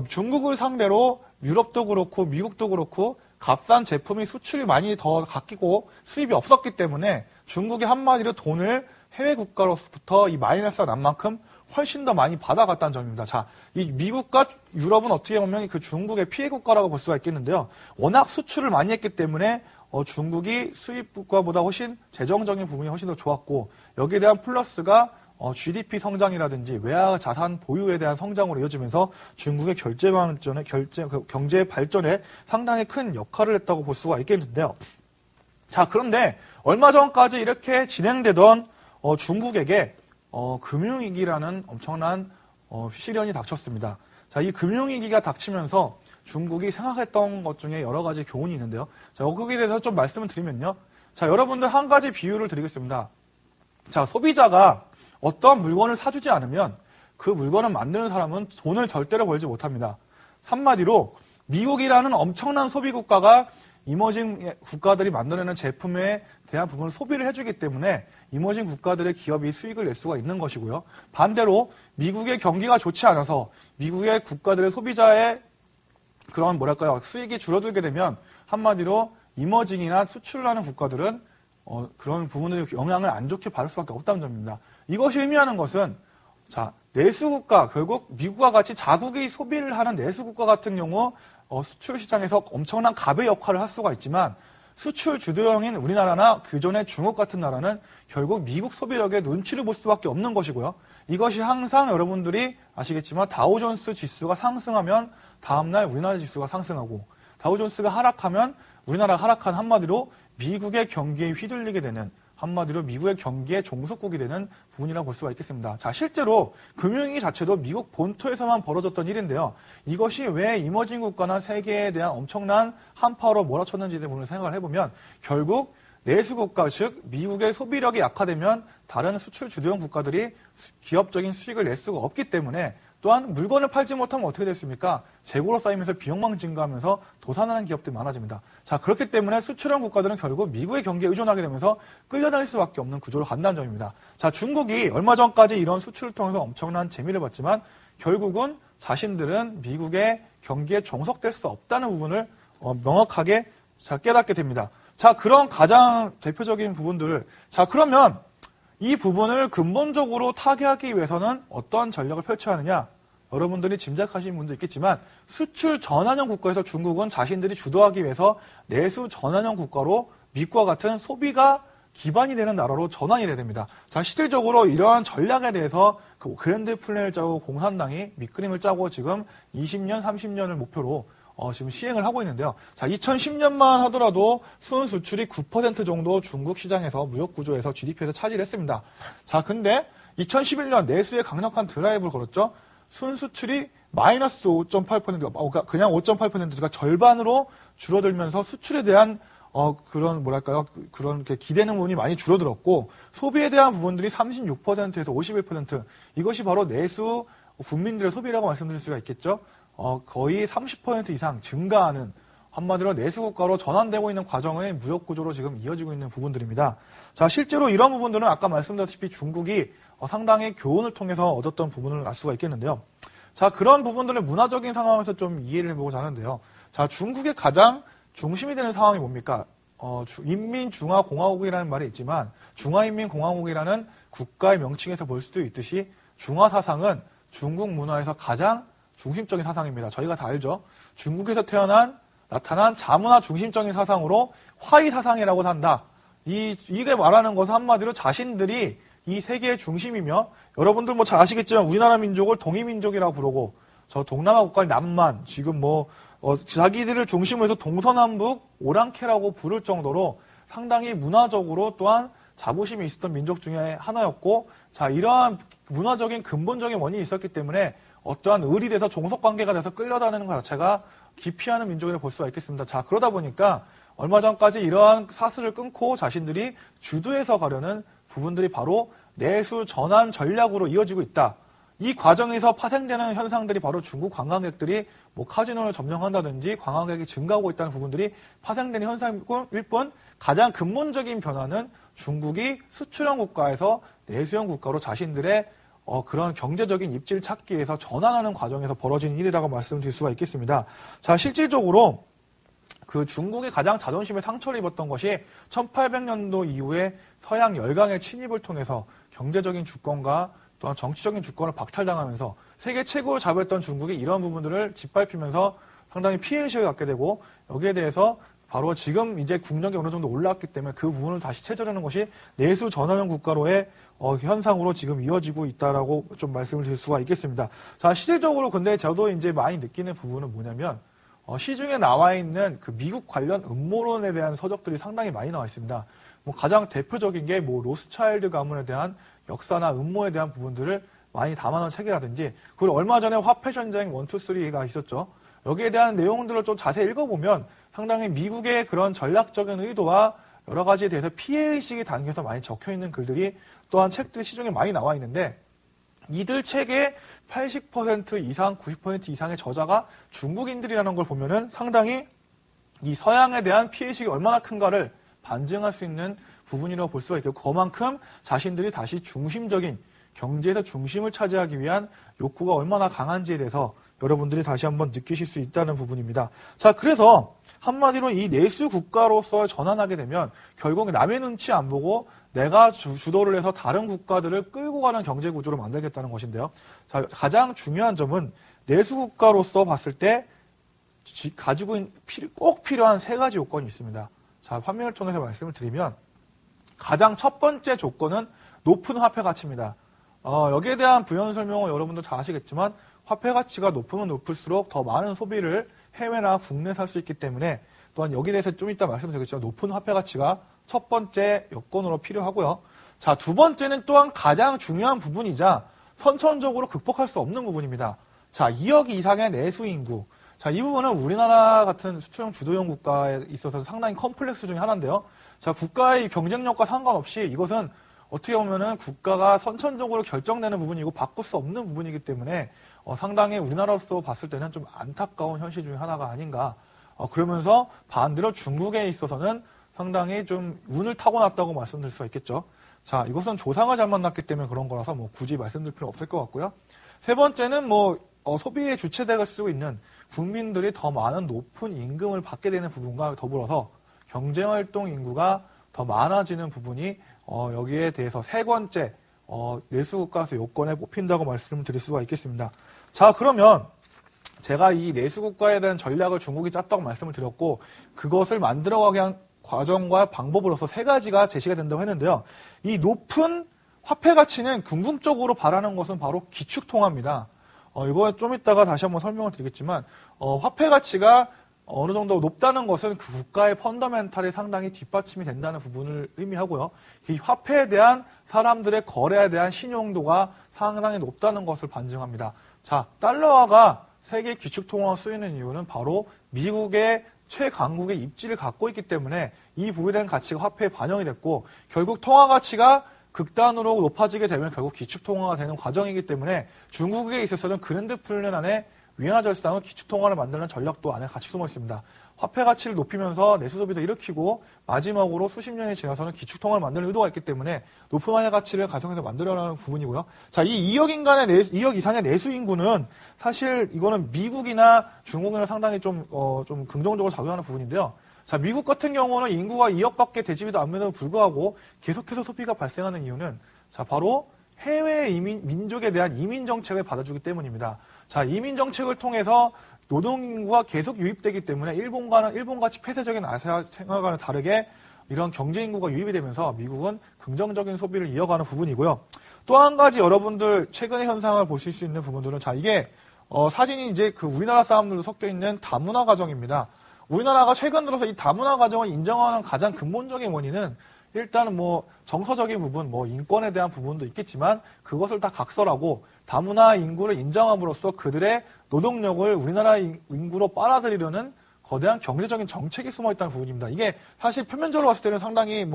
A: 중국을 상대로 유럽도 그렇고 미국도 그렇고 값싼 제품이 수출이 많이 더 깎이고 수입이 없었기 때문에 중국이 한마디로 돈을 해외 국가로부터 이 마이너스가 난 만큼 훨씬 더 많이 받아갔다는 점입니다. 자, 이 미국과 유럽은 어떻게 보면 그 중국의 피해 국가라고 볼 수가 있겠는데요. 워낙 수출을 많이 했기 때문에 중국이 수입 국가보다 훨씬 재정적인 부분이 훨씬 더 좋았고 여기에 대한 플러스가 GDP 성장이라든지 외화 자산 보유에 대한 성장으로 이어지면서 중국의 경제 발전에 상당히 큰 역할을 했다고 볼 수가 있겠는데요. 자, 그런데 얼마 전까지 이렇게 진행되던 중국에게 금융위기라는 엄청난 시련이 닥쳤습니다. 자, 이 금융위기가 닥치면서 중국이 생각했던 것 중에 여러 가지 교훈이 있는데요. 자, 거기에 대해서 좀 말씀을 드리면요. 자, 여러분들 한 가지 비유를 드리겠습니다. 자, 소비자가 어떠한 물건을 사주지 않으면 그 물건을 만드는 사람은 돈을 절대로 벌지 못합니다. 한마디로 미국이라는 엄청난 소비 국가가 이머징 국가들이 만들어내는 제품에 대한 부분을 소비를 해주기 때문에 이머징 국가들의 기업이 수익을 낼 수가 있는 것이고요. 반대로 미국의 경기가 좋지 않아서 미국의 국가들의 소비자의 그런 수익이 줄어들게 되면 한마디로 이머징이나 수출하는 국가들은 그런 부분의 영향을 안 좋게 받을 수밖에 없다는 점입니다. 이것이 의미하는 것은 자, 내수국가, 결국 미국과 같이 자국이 소비를 하는 내수국가 같은 경우 수출 시장에서 엄청난 갑의 역할을 할 수가 있지만 수출 주도형인 우리나라나 그전에 중국 같은 나라는 결국 미국 소비력에 눈치를 볼 수밖에 없는 것이고요. 이것이 항상 여러분들이 아시겠지만 다우존스 지수가 상승하면 다음날 우리나라 지수가 상승하고 다우존스가 하락하면 우리나라가 하락한 한마디로 미국의 경기에 휘둘리게 되는 한마디로 미국의 경기에 종속국이 되는 부분이라고 볼 수가 있겠습니다. 자, 실제로 금융위기 자체도 미국 본토에서만 벌어졌던 일인데요. 이것이 왜 이머징 국가나 세계에 대한 엄청난 한파로 몰아쳤는지에 대한 부분을 생각을 해보면 결국 내수 국가, 즉 미국의 소비력이 약화되면 다른 수출 주도형 국가들이 기업적인 수익을 낼 수가 없기 때문에 또한 물건을 팔지 못하면 어떻게 됐습니까? 재고로 쌓이면서 비용만 증가하면서 도산하는 기업들이 많아집니다. 자, 그렇기 때문에 수출형 국가들은 결국 미국의 경기에 의존하게 되면서 끌려다닐 수밖에 없는 구조로 간다는 점입니다. 자, 중국이 얼마 전까지 이런 수출을 통해서 엄청난 재미를 봤지만 결국은 자신들은 미국의 경기에 종속될 수 없다는 부분을 명확하게 깨닫게 됩니다. 자, 그런 가장 대표적인 부분들을 그러면 이 부분을 근본적으로 타개하기 위해서는 어떤 전략을 펼쳐야 하느냐? 여러분들이 짐작하시는 분도 있겠지만 수출 전환형 국가에서 중국은 자신들이 주도하기 위해서 내수 전환형 국가로 미국과 같은 소비가 기반이 되는 나라로 전환이 돼야 됩니다. 자, 실질적으로 이러한 전략에 대해서 그 그랜드 플랜을 짜고 공산당이 밑그림을 짜고 지금 20년, 30년을 목표로 지금 시행을 하고 있는데요. 자, 2010년만 하더라도 순 수출이 9% 정도 중국 시장에서 무역 구조에서 GDP에서 차지를 했습니다. 자, 근데 2011년 내수에 강력한 드라이브를 걸었죠. 순 수출이 마이너스 5.8%가 그냥 5.8%가 절반으로 줄어들면서 수출에 대한 그런 그런 기대는 부분이 많이 줄어들었고 소비에 대한 부분들이 36%에서 51% 이것이 바로 내수 국민들의 소비라고 말씀드릴 수가 있겠죠. 거의 30% 이상 증가하는 한마디로 내수 국가로 전환되고 있는 과정의 무역 구조로 지금 이어지고 있는 부분들입니다. 자, 실제로 이런 부분들은 아까 말씀드렸다시피 중국이 상당히 교훈을 통해서 얻었던 부분을 알 수가 있겠는데요. 자, 그런 부분들을 문화적인 상황에서 좀 이해를 해보고자 하는데요. 자, 중국의 가장 중심이 되는 상황이 뭡니까? 인민중화공화국이라는 말이 있지만 중화인민공화국이라는 국가의 명칭에서 볼 수도 있듯이 중화사상은 중국 문화에서 가장 중심적인 사상입니다. 저희가 다 알죠. 중국에서 나타난 자문화 중심적인 사상으로 화이 사상이라고 한다. 이게 말하는 것은 한마디로 자신들이 이 세계의 중심이며 여러분들 뭐 잘 아시겠지만 우리나라 민족을 동이민족이라고 부르고 저 동남아 국가를 남만 지금 자기들을 중심으로 해서 동서남북 오랑캐라고 부를 정도로 상당히 문화적으로 또한 자부심이 있었던 민족 중에 하나였고 자, 이러한 문화적인 근본적인 원인이 있었기 때문에 어떠한 을이 돼서 종속관계가 돼서 끌려다니는 것 자체가 기피하는 민족이라고 볼 수가 있겠습니다. 자, 그러다 보니까 얼마 전까지 이러한 사슬을 끊고 자신들이 주도해서 가려는 부분들이 바로 내수 전환 전략으로 이어지고 있다. 이 과정에서 파생되는 현상들이 바로 중국 관광객들이 카지노를 점령한다든지 관광객이 증가하고 있다는 부분들이 파생되는 현상일 뿐 가장 근본적인 변화는 중국이 수출형 국가에서 내수형 국가로 자신들의 그런 경제적인 입지를 찾기 위해서 전환하는 과정에서 벌어진 일이라고 말씀드릴 수가 있겠습니다. 자, 실질적으로 그 중국이 가장 자존심에 상처를 입었던 것이 1800년도 이후에 서양 열강의 침입을 통해서 경제적인 주권과 또한 정치적인 주권을 박탈당하면서 세계 최고를 잡았던 중국이 이런 부분들을 짓밟히면서 상당히 피해의식을 갖게 되고 여기에 대해서 바로 지금 이제 국력이 어느 정도 올라왔기 때문에 그 부분을 다시 체절하는 것이 내수 전환형 국가로의 현상으로 지금 이어지고 있다라고 좀 말씀을 드릴 수가 있겠습니다. 자, 실질적으로 근데 저도 이제 많이 느끼는 부분은 뭐냐면 시중에 나와 있는 그 미국 관련 음모론에 대한 서적들이 상당히 많이 나와 있습니다. 가장 대표적인 게 로스차일드 가문에 대한 역사나 음모에 대한 부분들을 많이 담아놓은 책이라든지 그리고 얼마 전에 화폐 전쟁 1, 2, 3가 있었죠. 여기에 대한 내용들을 좀 자세히 읽어보면 상당히 미국의 그런 전략적인 의도와 여러 가지에 대해서 피해의식이 담겨서 많이 적혀있는 글들이 또한 책들이 시중에 많이 나와 있는데 이들 책의 80% 이상, 90% 이상의 저자가 중국인들이라는 걸 보면은 상당히 이 서양에 대한 피해의식이 얼마나 큰가를 반증할 수 있는 부분이라고 볼 수가 있겠고 그만큼 자신들이 다시 중심적인 경제에서 중심을 차지하기 위한 욕구가 얼마나 강한지에 대해서 여러분들이 다시 한번 느끼실 수 있다는 부분입니다. 자, 그래서 한마디로 이 내수 국가로서 전환하게 되면 결국 남의 눈치 안 보고 내가 주도를 해서 다른 국가들을 끌고 가는 경제 구조를 만들겠다는 것인데요. 자, 가장 중요한 점은 내수 국가로서 봤을 때 가지고 있는 꼭 필요한 세 가지 요건이 있습니다. 자, 판명을 통해서 말씀을 드리면 가장 첫 번째 조건은 높은 화폐 가치입니다. 여기에 대한 부연 설명은 여러분들 잘 아시겠지만 화폐 가치가 높으면 높을수록 더 많은 소비를 해외나 국내에서 할 수 있기 때문에 또한 여기에 대해서 좀 이따 말씀드리겠지만 높은 화폐 가치가 첫 번째 여건으로 필요하고요. 자, 두 번째는 또한 가장 중요한 부분이자 선천적으로 극복할 수 없는 부분입니다. 자, 2억 이상의 내수 인구. 자, 이 부분은 우리나라 같은 수출형 주도형 국가에 있어서 상당히 컴플렉스 중에 하나인데요. 자, 국가의 경쟁력과 상관없이 이것은 어떻게 보면은 국가가 선천적으로 결정되는 부분이고 바꿀 수 없는 부분이기 때문에 상당히 우리나라로서 봤을 때는 좀 안타까운 현실 중에 하나가 아닌가. 그러면서 반대로 중국에 있어서는 상당히 좀 운을 타고났다고 말씀드릴 수가 있겠죠. 자, 이것은 조상을 잘 만났기 때문에 그런 거라서 뭐 굳이 말씀드릴 필요 없을 것 같고요. 세 번째는 소비의 주체될 수 있는 국민들이 더 많은 높은 임금을 받게 되는 부분과 더불어서 경제활동 인구가 더 많아지는 부분이 여기에 대해서 세 번째 내수국가에서 요건에 뽑힌다고 말씀을 드릴 수가 있겠습니다. 자, 그러면 제가 이 내수국가에 대한 전략을 중국이 짰다고 말씀을 드렸고 그것을 만들어가게 한 과정과 방법으로서 세 가지가 제시가 된다고 했는데요. 이 높은 화폐 가치는 궁극적으로 바라는 것은 바로 기축통화입니다. 이거 좀 이따가 다시 한번 설명을 드리겠지만 화폐 가치가 어느 정도 높다는 것은 그 국가의 펀더멘탈이 상당히 뒷받침이 된다는 부분을 의미하고요. 이 화폐에 대한 사람들의 거래에 대한 신용도가 상당히 높다는 것을 반증합니다. 자, 달러화가 세계 기축통화로 쓰이는 이유는 바로 미국의 최강국의 입지를 갖고 있기 때문에 이 부분에 대한 가치가 화폐에 반영이 됐고 결국 통화 가치가 극단으로 높아지게 되면 결국 기축통화가 되는 과정이기 때문에 중국에 있어서는 그랜드 플랜 안에 위안화 절상은 기축통화를 만드는 전략도 안에 같이 숨어 있습니다. 화폐 가치를 높이면서 내수 소비를 일으키고 마지막으로 수십 년이 지나서는 기축통화를 만드는 의도가 있기 때문에 높은 화폐 가치를 가성해서 만들어내는 부분이고요. 자, 이 2억 이상의 내수 인구는 사실 이거는 미국이나 중국이나 상당히 좀 긍정적으로 작용하는 부분인데요. 자, 미국 같은 경우는 인구가 2억밖에 되지도 않음에도 불구하고 계속해서 소비가 발생하는 이유는 자, 바로 해외 민족에 대한 이민 정책을 받아주기 때문입니다. 자, 이민 정책을 통해서 노동 인구가 계속 유입되기 때문에 일본같이 폐쇄적인 아시아 생활과는 다르게 이런 경제 인구가 유입이 되면서 미국은 긍정적인 소비를 이어가는 부분이고요. 또 한 가지 여러분들 최근의 현상을 보실 수 있는 부분들은 자, 이게 사진이 이제 그 우리나라 사람들도 섞여 있는 다문화 가정입니다. 우리나라가 최근 들어서 이 다문화 가정을 인정하는 가장 근본적인 원인은 일단은 정서적인 부분, 인권에 대한 부분도 있겠지만 그것을 다 각설하고 다문화 인구를 인정함으로써 그들의 노동력을 우리나라 인구로 빨아들이려는 거대한 경제적인 정책이 숨어 있다는 부분입니다. 이게 사실 표면적으로 봤을 때는 상당히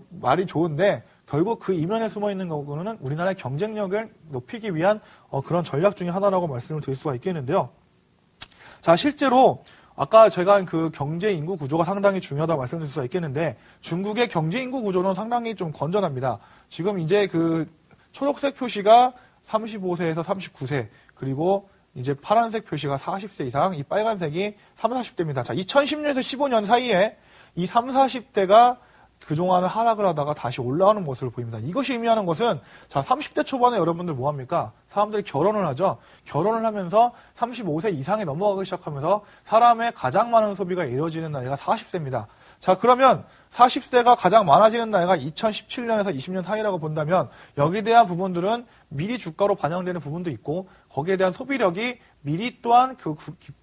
A: 말이 좋은데 결국 그 이면에 숨어 있는 거는 우리나라의 경쟁력을 높이기 위한 그런 전략 중에 하나라고 말씀을 드릴 수가 있겠는데요. 자, 실제로 아까 제가 그 경제 인구 구조가 상당히 중요하다고 말씀드릴 수가 있겠는데 중국의 경제 인구 구조는 상당히 좀 건전합니다. 지금 이제 그 초록색 표시가 35세에서 39세 그리고 이제 파란색 표시가 40세 이상, 이 빨간색이 30, 40대입니다. 자, 2010년에서 15년 사이에 이 30, 40대가 그동안은 하락을 하다가 다시 올라오는 모습을 보입니다. 이것이 의미하는 것은 자, 30대 초반에 여러분들 뭐합니까? 사람들이 결혼을 하죠. 결혼을 하면서 35세 이상에 넘어가기 시작하면서 사람의 가장 많은 소비가 이루어지는 나이가 40세입니다. 자, 그러면 40세가 가장 많아지는 나이가 2017년에서 20년 사이라고 본다면 여기에 대한 부분들은 미리 주가로 반영되는 부분도 있고 거기에 대한 소비력이 미리 또한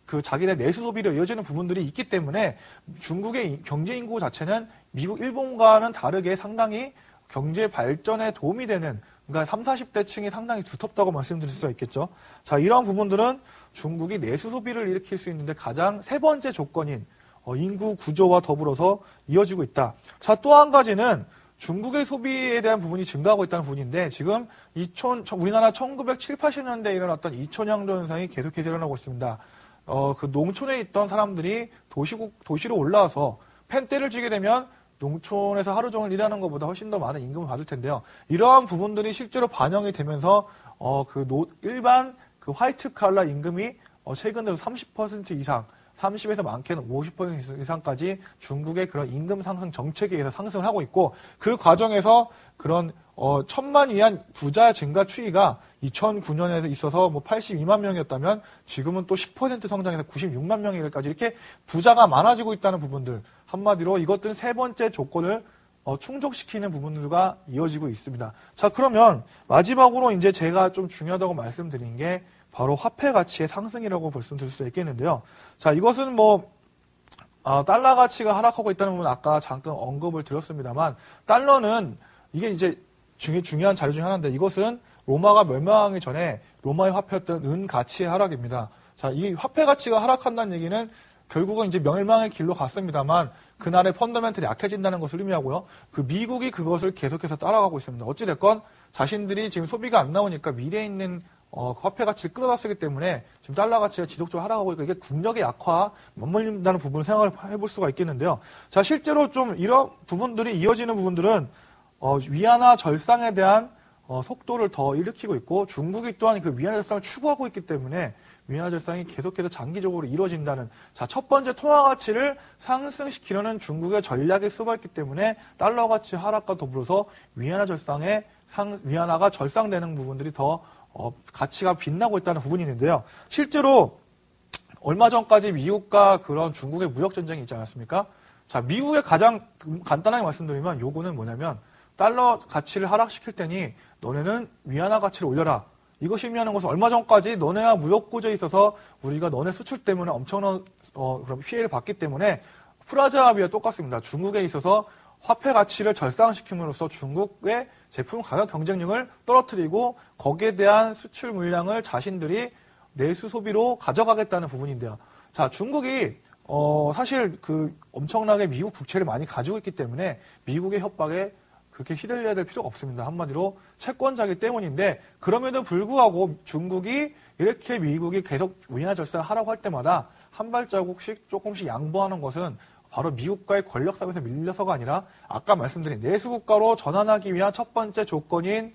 A: 그 자기네 내수 소비로 이어지는 부분들이 있기 때문에 중국의 경제 인구 자체는 미국, 일본과는 다르게 상당히 경제 발전에 도움이 되는 그러니까 30, 40대 층이 상당히 두텁다고 말씀드릴 수가 있겠죠. 자, 이러한 부분들은 중국이 내수 소비를 일으킬 수 있는데 가장 세 번째 조건인 인구 구조와 더불어서 이어지고 있다. 자, 또 한 가지는 중국의 소비에 대한 부분이 증가하고 있다는 부분인데 지금 우리나라 1970, 80년대에 일어났던 이촌양조 현상이 계속해서 일어나고 있습니다. 그 농촌에 있던 사람들이 도시로 올라와서 펜대를 쥐게 되면 농촌에서 하루 종일 일하는 것보다 훨씬 더 많은 임금을 받을 텐데요. 이러한 부분들이 실제로 반영이 되면서 일반 그 화이트 칼라 임금이 최근 들어 30% 이상 30에서 많게는 50% 이상까지 중국의 그런 임금 상승 정책에 의해서 상승을 하고 있고 그 과정에서 그런 1,000만 위안 부자 증가 추이가 2009년에 있어서 82만 명이었다면 지금은 또 10% 성장해서 96만 명까지 이렇게 부자가 많아지고 있다는 부분들 한마디로 이것들은 세 번째 조건을 충족시키는 부분들과 이어지고 있습니다. 자, 그러면 마지막으로 이제 제가 좀 중요하다고 말씀드린 게 바로 화폐 가치의 상승이라고 말씀드릴 수 있겠는데요. 자, 이것은 달러 가치가 하락하고 있다는 부분 아까 잠깐 언급을 드렸습니다만 달러는 이게 이제 중요한 자료 중에 하나인데 이것은 로마가 멸망하기 전에 로마의 화폐였던 은 가치의 하락입니다. 자, 이 화폐 가치가 하락한다는 얘기는 결국은 이제 멸망의 길로 갔습니다만 그날의 펀더멘털이 약해진다는 것을 의미하고요. 그 미국이 그것을 계속해서 따라가고 있습니다. 어찌됐건 자신들이 지금 소비가 안 나오니까 미래에 있는 화폐 가치를 끌어다 쓰기 때문에 지금 달러 가치가 지속적으로 하락하고 있고 이게 국력의 약화, 맞물린다는 부분을 생각을 해볼 수가 있겠는데요. 자, 실제로 좀 이런 부분들이 이어지는 부분들은 위안화 절상에 대한 속도를 더 일으키고 있고 중국이 또한 그 위안화 절상을 추구하고 있기 때문에 위안화 절상이 계속해서 장기적으로 이루어진다는 첫 번째 통화 가치를 상승시키려는 중국의 전략이 쓰여있기 때문에 달러 가치 하락과 더불어서 위안화가 절상되는 부분들이 더 가치가 빛나고 있다는 부분이 있는데요. 실제로 얼마 전까지 미국과 그런 중국의 무역 전쟁이 있지 않았습니까? 자, 미국의 가장 간단하게 말씀드리면 요거는 뭐냐면 달러 가치를 하락시킬 테니 너네는 위안화 가치를 올려라. 이것이 의미하는 것은 얼마 전까지 너네와 무역 구조에 있어서 우리가 너네 수출 때문에 엄청난 그런 피해를 받기 때문에 프라자 합의와 똑같습니다. 중국에 있어서 화폐 가치를 절상시킴으로써 중국의 제품 가격 경쟁력을 떨어뜨리고 거기에 대한 수출 물량을 자신들이 내수 소비로 가져가겠다는 부분인데요. 자, 중국이 사실 그 엄청나게 미국 국채를 많이 가지고 있기 때문에 미국의 협박에 그렇게 휘둘려야 될 필요가 없습니다. 한마디로 채권자이기 때문인데 그럼에도 불구하고 중국이 이렇게 미국이 계속 위안화 절상을 하라고 할 때마다 한 발자국씩 조금씩 양보하는 것은 바로 미국과의 권력 싸움에서 밀려서가 아니라 아까 말씀드린 내수국가로 전환하기 위한 첫 번째 조건인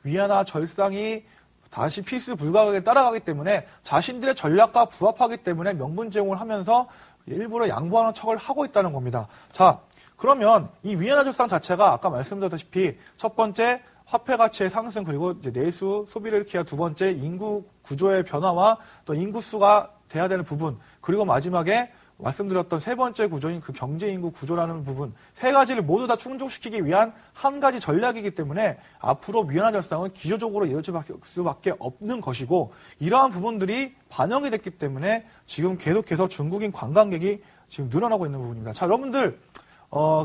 A: 위안화 절상이 다시 필수 불가하게 따라가기 때문에 자신들의 전략과 부합하기 때문에 명분 제공을 하면서 일부러 양보하는 척을 하고 있다는 겁니다. 자, 그러면 이 위안화 절상 자체가 아까 말씀드렸다시피 첫 번째 화폐 가치의 상승 그리고 이제 내수 소비를 일으키는 두 번째 인구 구조의 변화와 또 인구수가 돼야 되는 부분 그리고 마지막에 말씀드렸던 세 번째 구조인 그 경제 인구 구조라는 부분 세 가지를 모두 다 충족시키기 위한 한 가지 전략이기 때문에 앞으로 위안화 절상은 기조적으로 이어질 수밖에 없는 것이고 이러한 부분들이 반영이 됐기 때문에 지금 계속해서 중국인 관광객이 지금 늘어나고 있는 부분입니다. 자, 여러분들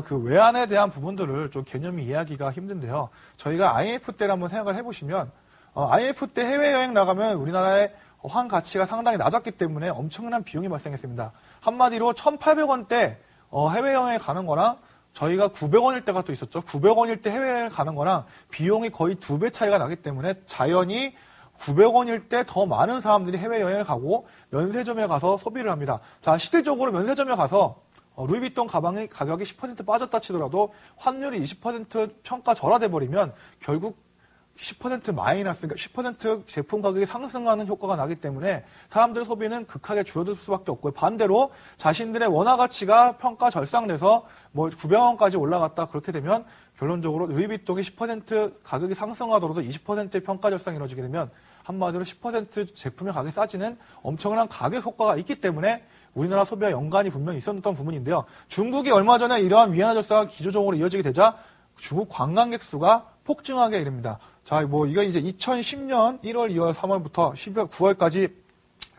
A: 그 외환에 대한 부분들을 좀 개념이 이해하기가 힘든데요. 저희가 IMF 때를 한번 생각을 해보시면 IMF 때 해외여행 나가면 우리나라의 환 가치가 상당히 낮았기 때문에 엄청난 비용이 발생했습니다. 한마디로 1,800원대 해외여행에 가는 거랑 저희가 900원일 때가 또 있었죠. 900원일 때 해외여행 가는 거랑 비용이 거의 2배 차이가 나기 때문에 자연히 900원일 때 더 많은 사람들이 해외여행을 가고 면세점에 가서 소비를 합니다. 자, 실질적으로 면세점에 가서 루이비통 가방의 가격이 10% 빠졌다 치더라도 환율이 20% 평가 절하돼 버리면 결국 10% 마이너스, 그러니까 10% 제품 가격이 상승하는 효과가 나기 때문에 사람들의 소비는 극하게 줄어들 수밖에 없고요. 반대로 자신들의 원화 가치가 평가 절상돼서 뭐 900원까지 올라갔다 그렇게 되면 결론적으로 루이비통이 10% 가격이 상승하더라도 20%의 평가 절상이 이루어지게 되면 한마디로 10% 제품의 가격이 싸지는 엄청난 가격 효과가 있기 때문에 우리나라 소비와 연관이 분명히 있었던 부분인데요. 중국이 얼마 전에 이러한 위안화 절상이 기조적으로 이어지게 되자 중국 관광객 수가 폭증하게 이릅니다. 자, 뭐 이거 이제 2010년 1월, 2월, 3월부터 12월, 9월까지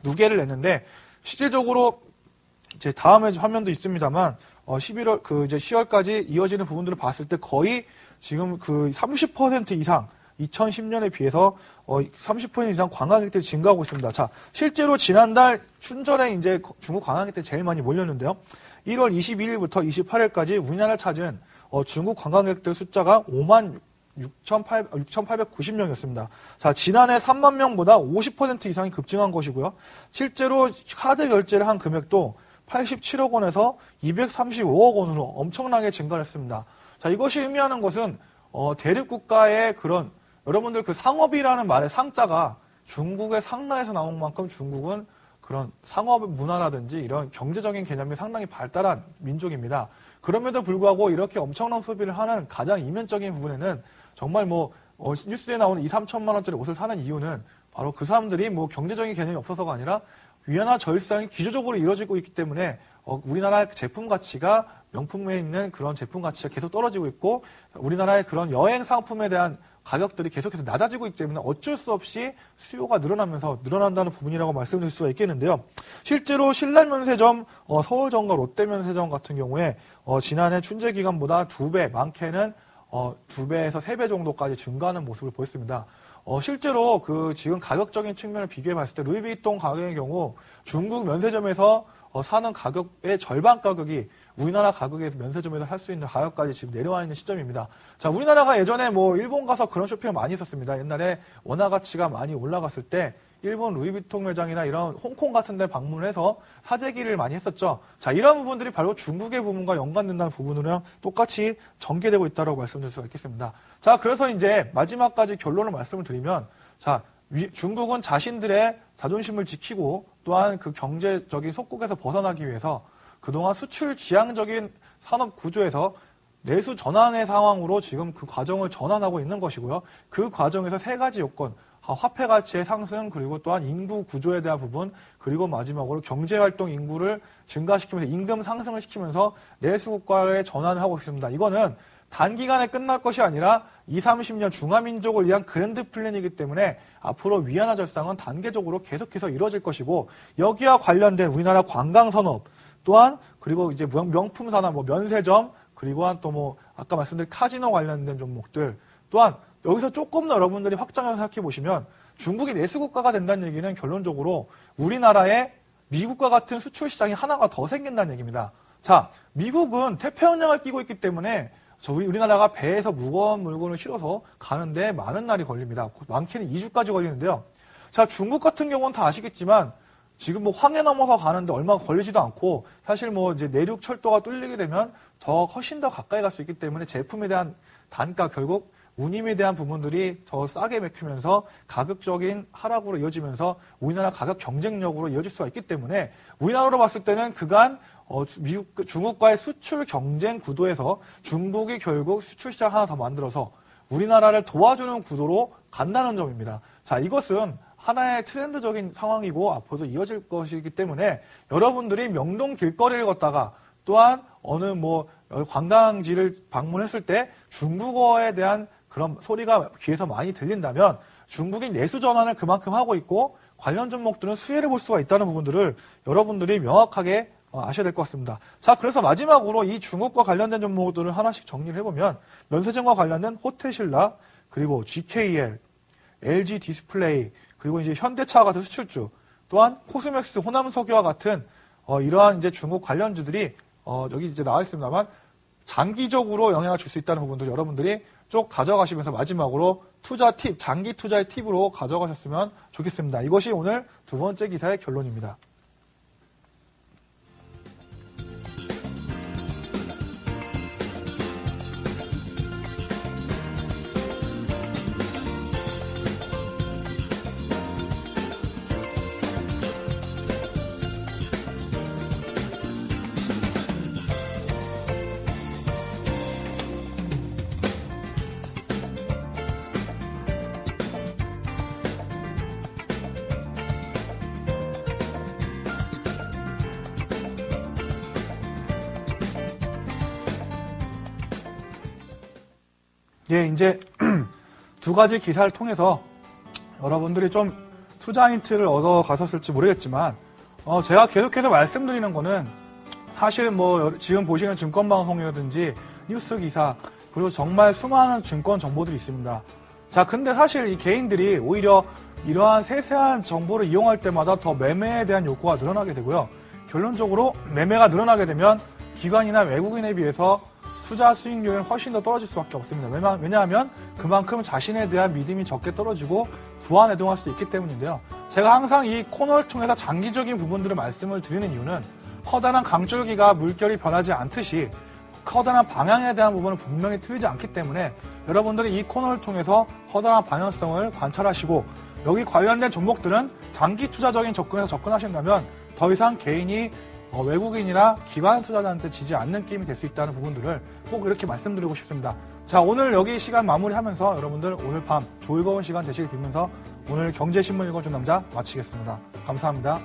A: 누계를 냈는데 실질적으로 이제 다음에 화면도 있습니다만 11월 그 이제 10월까지 이어지는 부분들을 봤을 때 거의 지금 그 30% 이상 2010년에 비해서 30% 이상 관광객들이 증가하고 있습니다. 자, 실제로 지난달 춘절에 이제 중국 관광객들이 제일 많이 몰렸는데요. 1월 22일부터 28일까지 우리나라를 찾은 중국 관광객들 숫자가 56,890명이었습니다. 자, 지난해 3만 명보다 50% 이상이 급증한 것이고요. 실제로 카드 결제를 한 금액도 87억 원에서 235억 원으로 엄청나게 증가를 했습니다. 자, 이것이 의미하는 것은 대륙 국가의 그런 여러분들 그 상업이라는 말의 상자가 중국의 상라에서 나온 만큼 중국은 그런 상업 문화라든지 이런 경제적인 개념이 상당히 발달한 민족입니다. 그럼에도 불구하고 이렇게 엄청난 소비를 하는 가장 이면적인 부분에는 정말 뭐 뉴스에 나오는 2, 3천만 원짜리 옷을 사는 이유는 바로 그 사람들이 뭐 경제적인 개념이 없어서가 아니라 위안화 절상이 기조적으로 이루어지고 있기 때문에 우리나라의 제품 가치가 명품에 있는 그런 제품 가치가 계속 떨어지고 있고 우리나라의 그런 여행 상품에 대한 가격들이 계속해서 낮아지고 있기 때문에 어쩔 수 없이 수요가 늘어난다는 부분이라고 말씀드릴 수가 있겠는데요. 실제로 신라면세점, 서울점과 롯데면세점 같은 경우에 지난해 춘제 기간보다 2배, 많게는 2배에서 3배 정도까지 증가하는 모습을 보였습니다. 실제로 지금 가격적인 측면을 비교해 봤을 때 루이비통 가격의 경우 중국 면세점에서 사는 가격의 절반 가격이 우리나라 가격에서 면세점에서 할 수 있는 가격까지 지금 내려와 있는 시점입니다. 자, 우리나라가 예전에 일본 가서 그런 쇼핑을 많이 했었습니다. 옛날에 원화 가치가 많이 올라갔을 때 일본 루이비통 매장이나 이런 홍콩 같은 데 방문을 해서 사재기를 많이 했었죠. 자, 이런 부분들이 바로 중국의 부분과 연관된다는 부분으로 똑같이 전개되고 있다고 말씀드릴 수가 있겠습니다. 자, 그래서 이제 마지막까지 결론을 말씀을 드리면, 자, 중국은 자신들의 자존심을 지키고 또한 그 경제적인 속국에서 벗어나기 위해서 그동안 수출 지향적인 산업 구조에서 내수 전환의 상황으로 지금 그 과정을 전환하고 있는 것이고요. 그 과정에서 3가지 요건, 화폐 가치의 상승, 그리고 또한 인구 구조에 대한 부분, 그리고 마지막으로 경제활동 인구를 증가시키면서 임금 상승을 시키면서 내수국가의 전환을 하고 있습니다. 이거는 단기간에 끝날 것이 아니라 20, 30년 중화민족을 위한 그랜드 플랜이기 때문에 앞으로 위안화 절상은 단계적으로 계속해서 이루어질 것이고, 여기와 관련된 우리나라 관광산업 또한, 그리고 이제 명품 산업, 면세점, 그리고 또 아까 말씀드린 카지노 관련된 종목들 또한, 여기서 조금 더 여러분들이 확장해서 생각해 보시면 중국이 내수국가가 된다는 얘기는 결론적으로 우리나라의 미국과 같은 수출 시장이 하나가 더 생긴다는 얘기입니다. 자, 미국은 태평양을 끼고 있기 때문에 우리나라가 배에서 무거운 물건을 실어서 가는데 많은 날이 걸립니다. 많게는 2주까지 걸리는데요. 자, 중국 같은 경우는 다 아시겠지만 지금 황해 넘어서 가는데 얼마 걸리지도 않고, 사실 이제 내륙 철도가 뚫리게 되면 훨씬 더 가까이 갈 수 있기 때문에 제품에 대한 단가, 결국 운임에 대한 부분들이 더 싸게 맥히면서 가격적인 하락으로 이어지면서 우리나라 가격 경쟁력으로 이어질 수가 있기 때문에 우리나라로 봤을 때는 그간 중국과의 수출 경쟁 구도에서 중국이 결국 수출 시장 하나 더 만들어서 우리나라를 도와주는 구도로 간다는 점입니다. 자, 이것은 하나의 트렌드적인 상황이고 앞으로도 이어질 것이기 때문에 여러분들이 명동 길거리를 걷다가 또한 어느 관광지를 방문했을 때 중국어에 대한 그런 소리가 귀에서 많이 들린다면 중국이 내수 전환을 그만큼 하고 있고 관련 종목들은 수혜를 볼 수가 있다는 부분들을 여러분들이 명확하게 아셔야 될 것 같습니다. 자, 그래서 마지막으로 이 중국과 관련된 종목들을 하나씩 정리를 해보면 면세점과 관련된 호텔신라, 그리고 GKL, LG 디스플레이, 그리고 이제 현대차 같은 수출주, 또한 코스맥스, 호남석유와 같은 이러한 이제 중국 관련주들이 여기 이제 나와 있습니다만 장기적으로 영향을 줄 수 있다는 부분들 여러분들이 쭉 가져가시면서 마지막으로 투자 팁, 장기 투자의 팁으로 가져가셨으면 좋겠습니다. 이것이 오늘 2번째 기사의 결론입니다. 예, 이제 2가지 기사를 통해서 여러분들이 좀 투자 힌트를 얻어 가셨을지 모르겠지만, 제가 계속해서 말씀드리는 거는 사실 지금 보시는 증권방송이라든지 뉴스 기사, 그리고 정말 수많은 증권 정보들이 있습니다. 자, 근데 사실 이 개인들이 오히려 이러한 세세한 정보를 이용할 때마다 더 매매에 대한 욕구가 늘어나게 되고요. 결론적으로 매매가 늘어나게 되면 기관이나 외국인에 비해서 투자 수익률은 훨씬 더 떨어질 수밖에 없습니다. 왜냐하면 그만큼 자신에 대한 믿음이 적게 떨어지고 부안해동할 수도 있기 때문인데요. 제가 항상 이 코너를 통해서 장기적인 부분들을 말씀을 드리는 이유는 커다란 강줄기가 물결이 변하지 않듯이 커다란 방향에 대한 부분은 분명히 틀리지 않기 때문에 여러분들이 이 코너를 통해서 커다란 방향성을 관찰하시고 여기 관련된 종목들은 장기 투자적인 접근에서 접근하신다면 더 이상 개인이 외국인이나 기관 투자자한테 지지 않는 게임이 될 수 있다는 부분들을 꼭 이렇게 말씀드리고 싶습니다. 자, 오늘 여기 시간 마무리하면서 여러분들 오늘 밤 즐거운 시간 되시길 빌면서 오늘 경제신문 읽어준 남자 마치겠습니다. 감사합니다.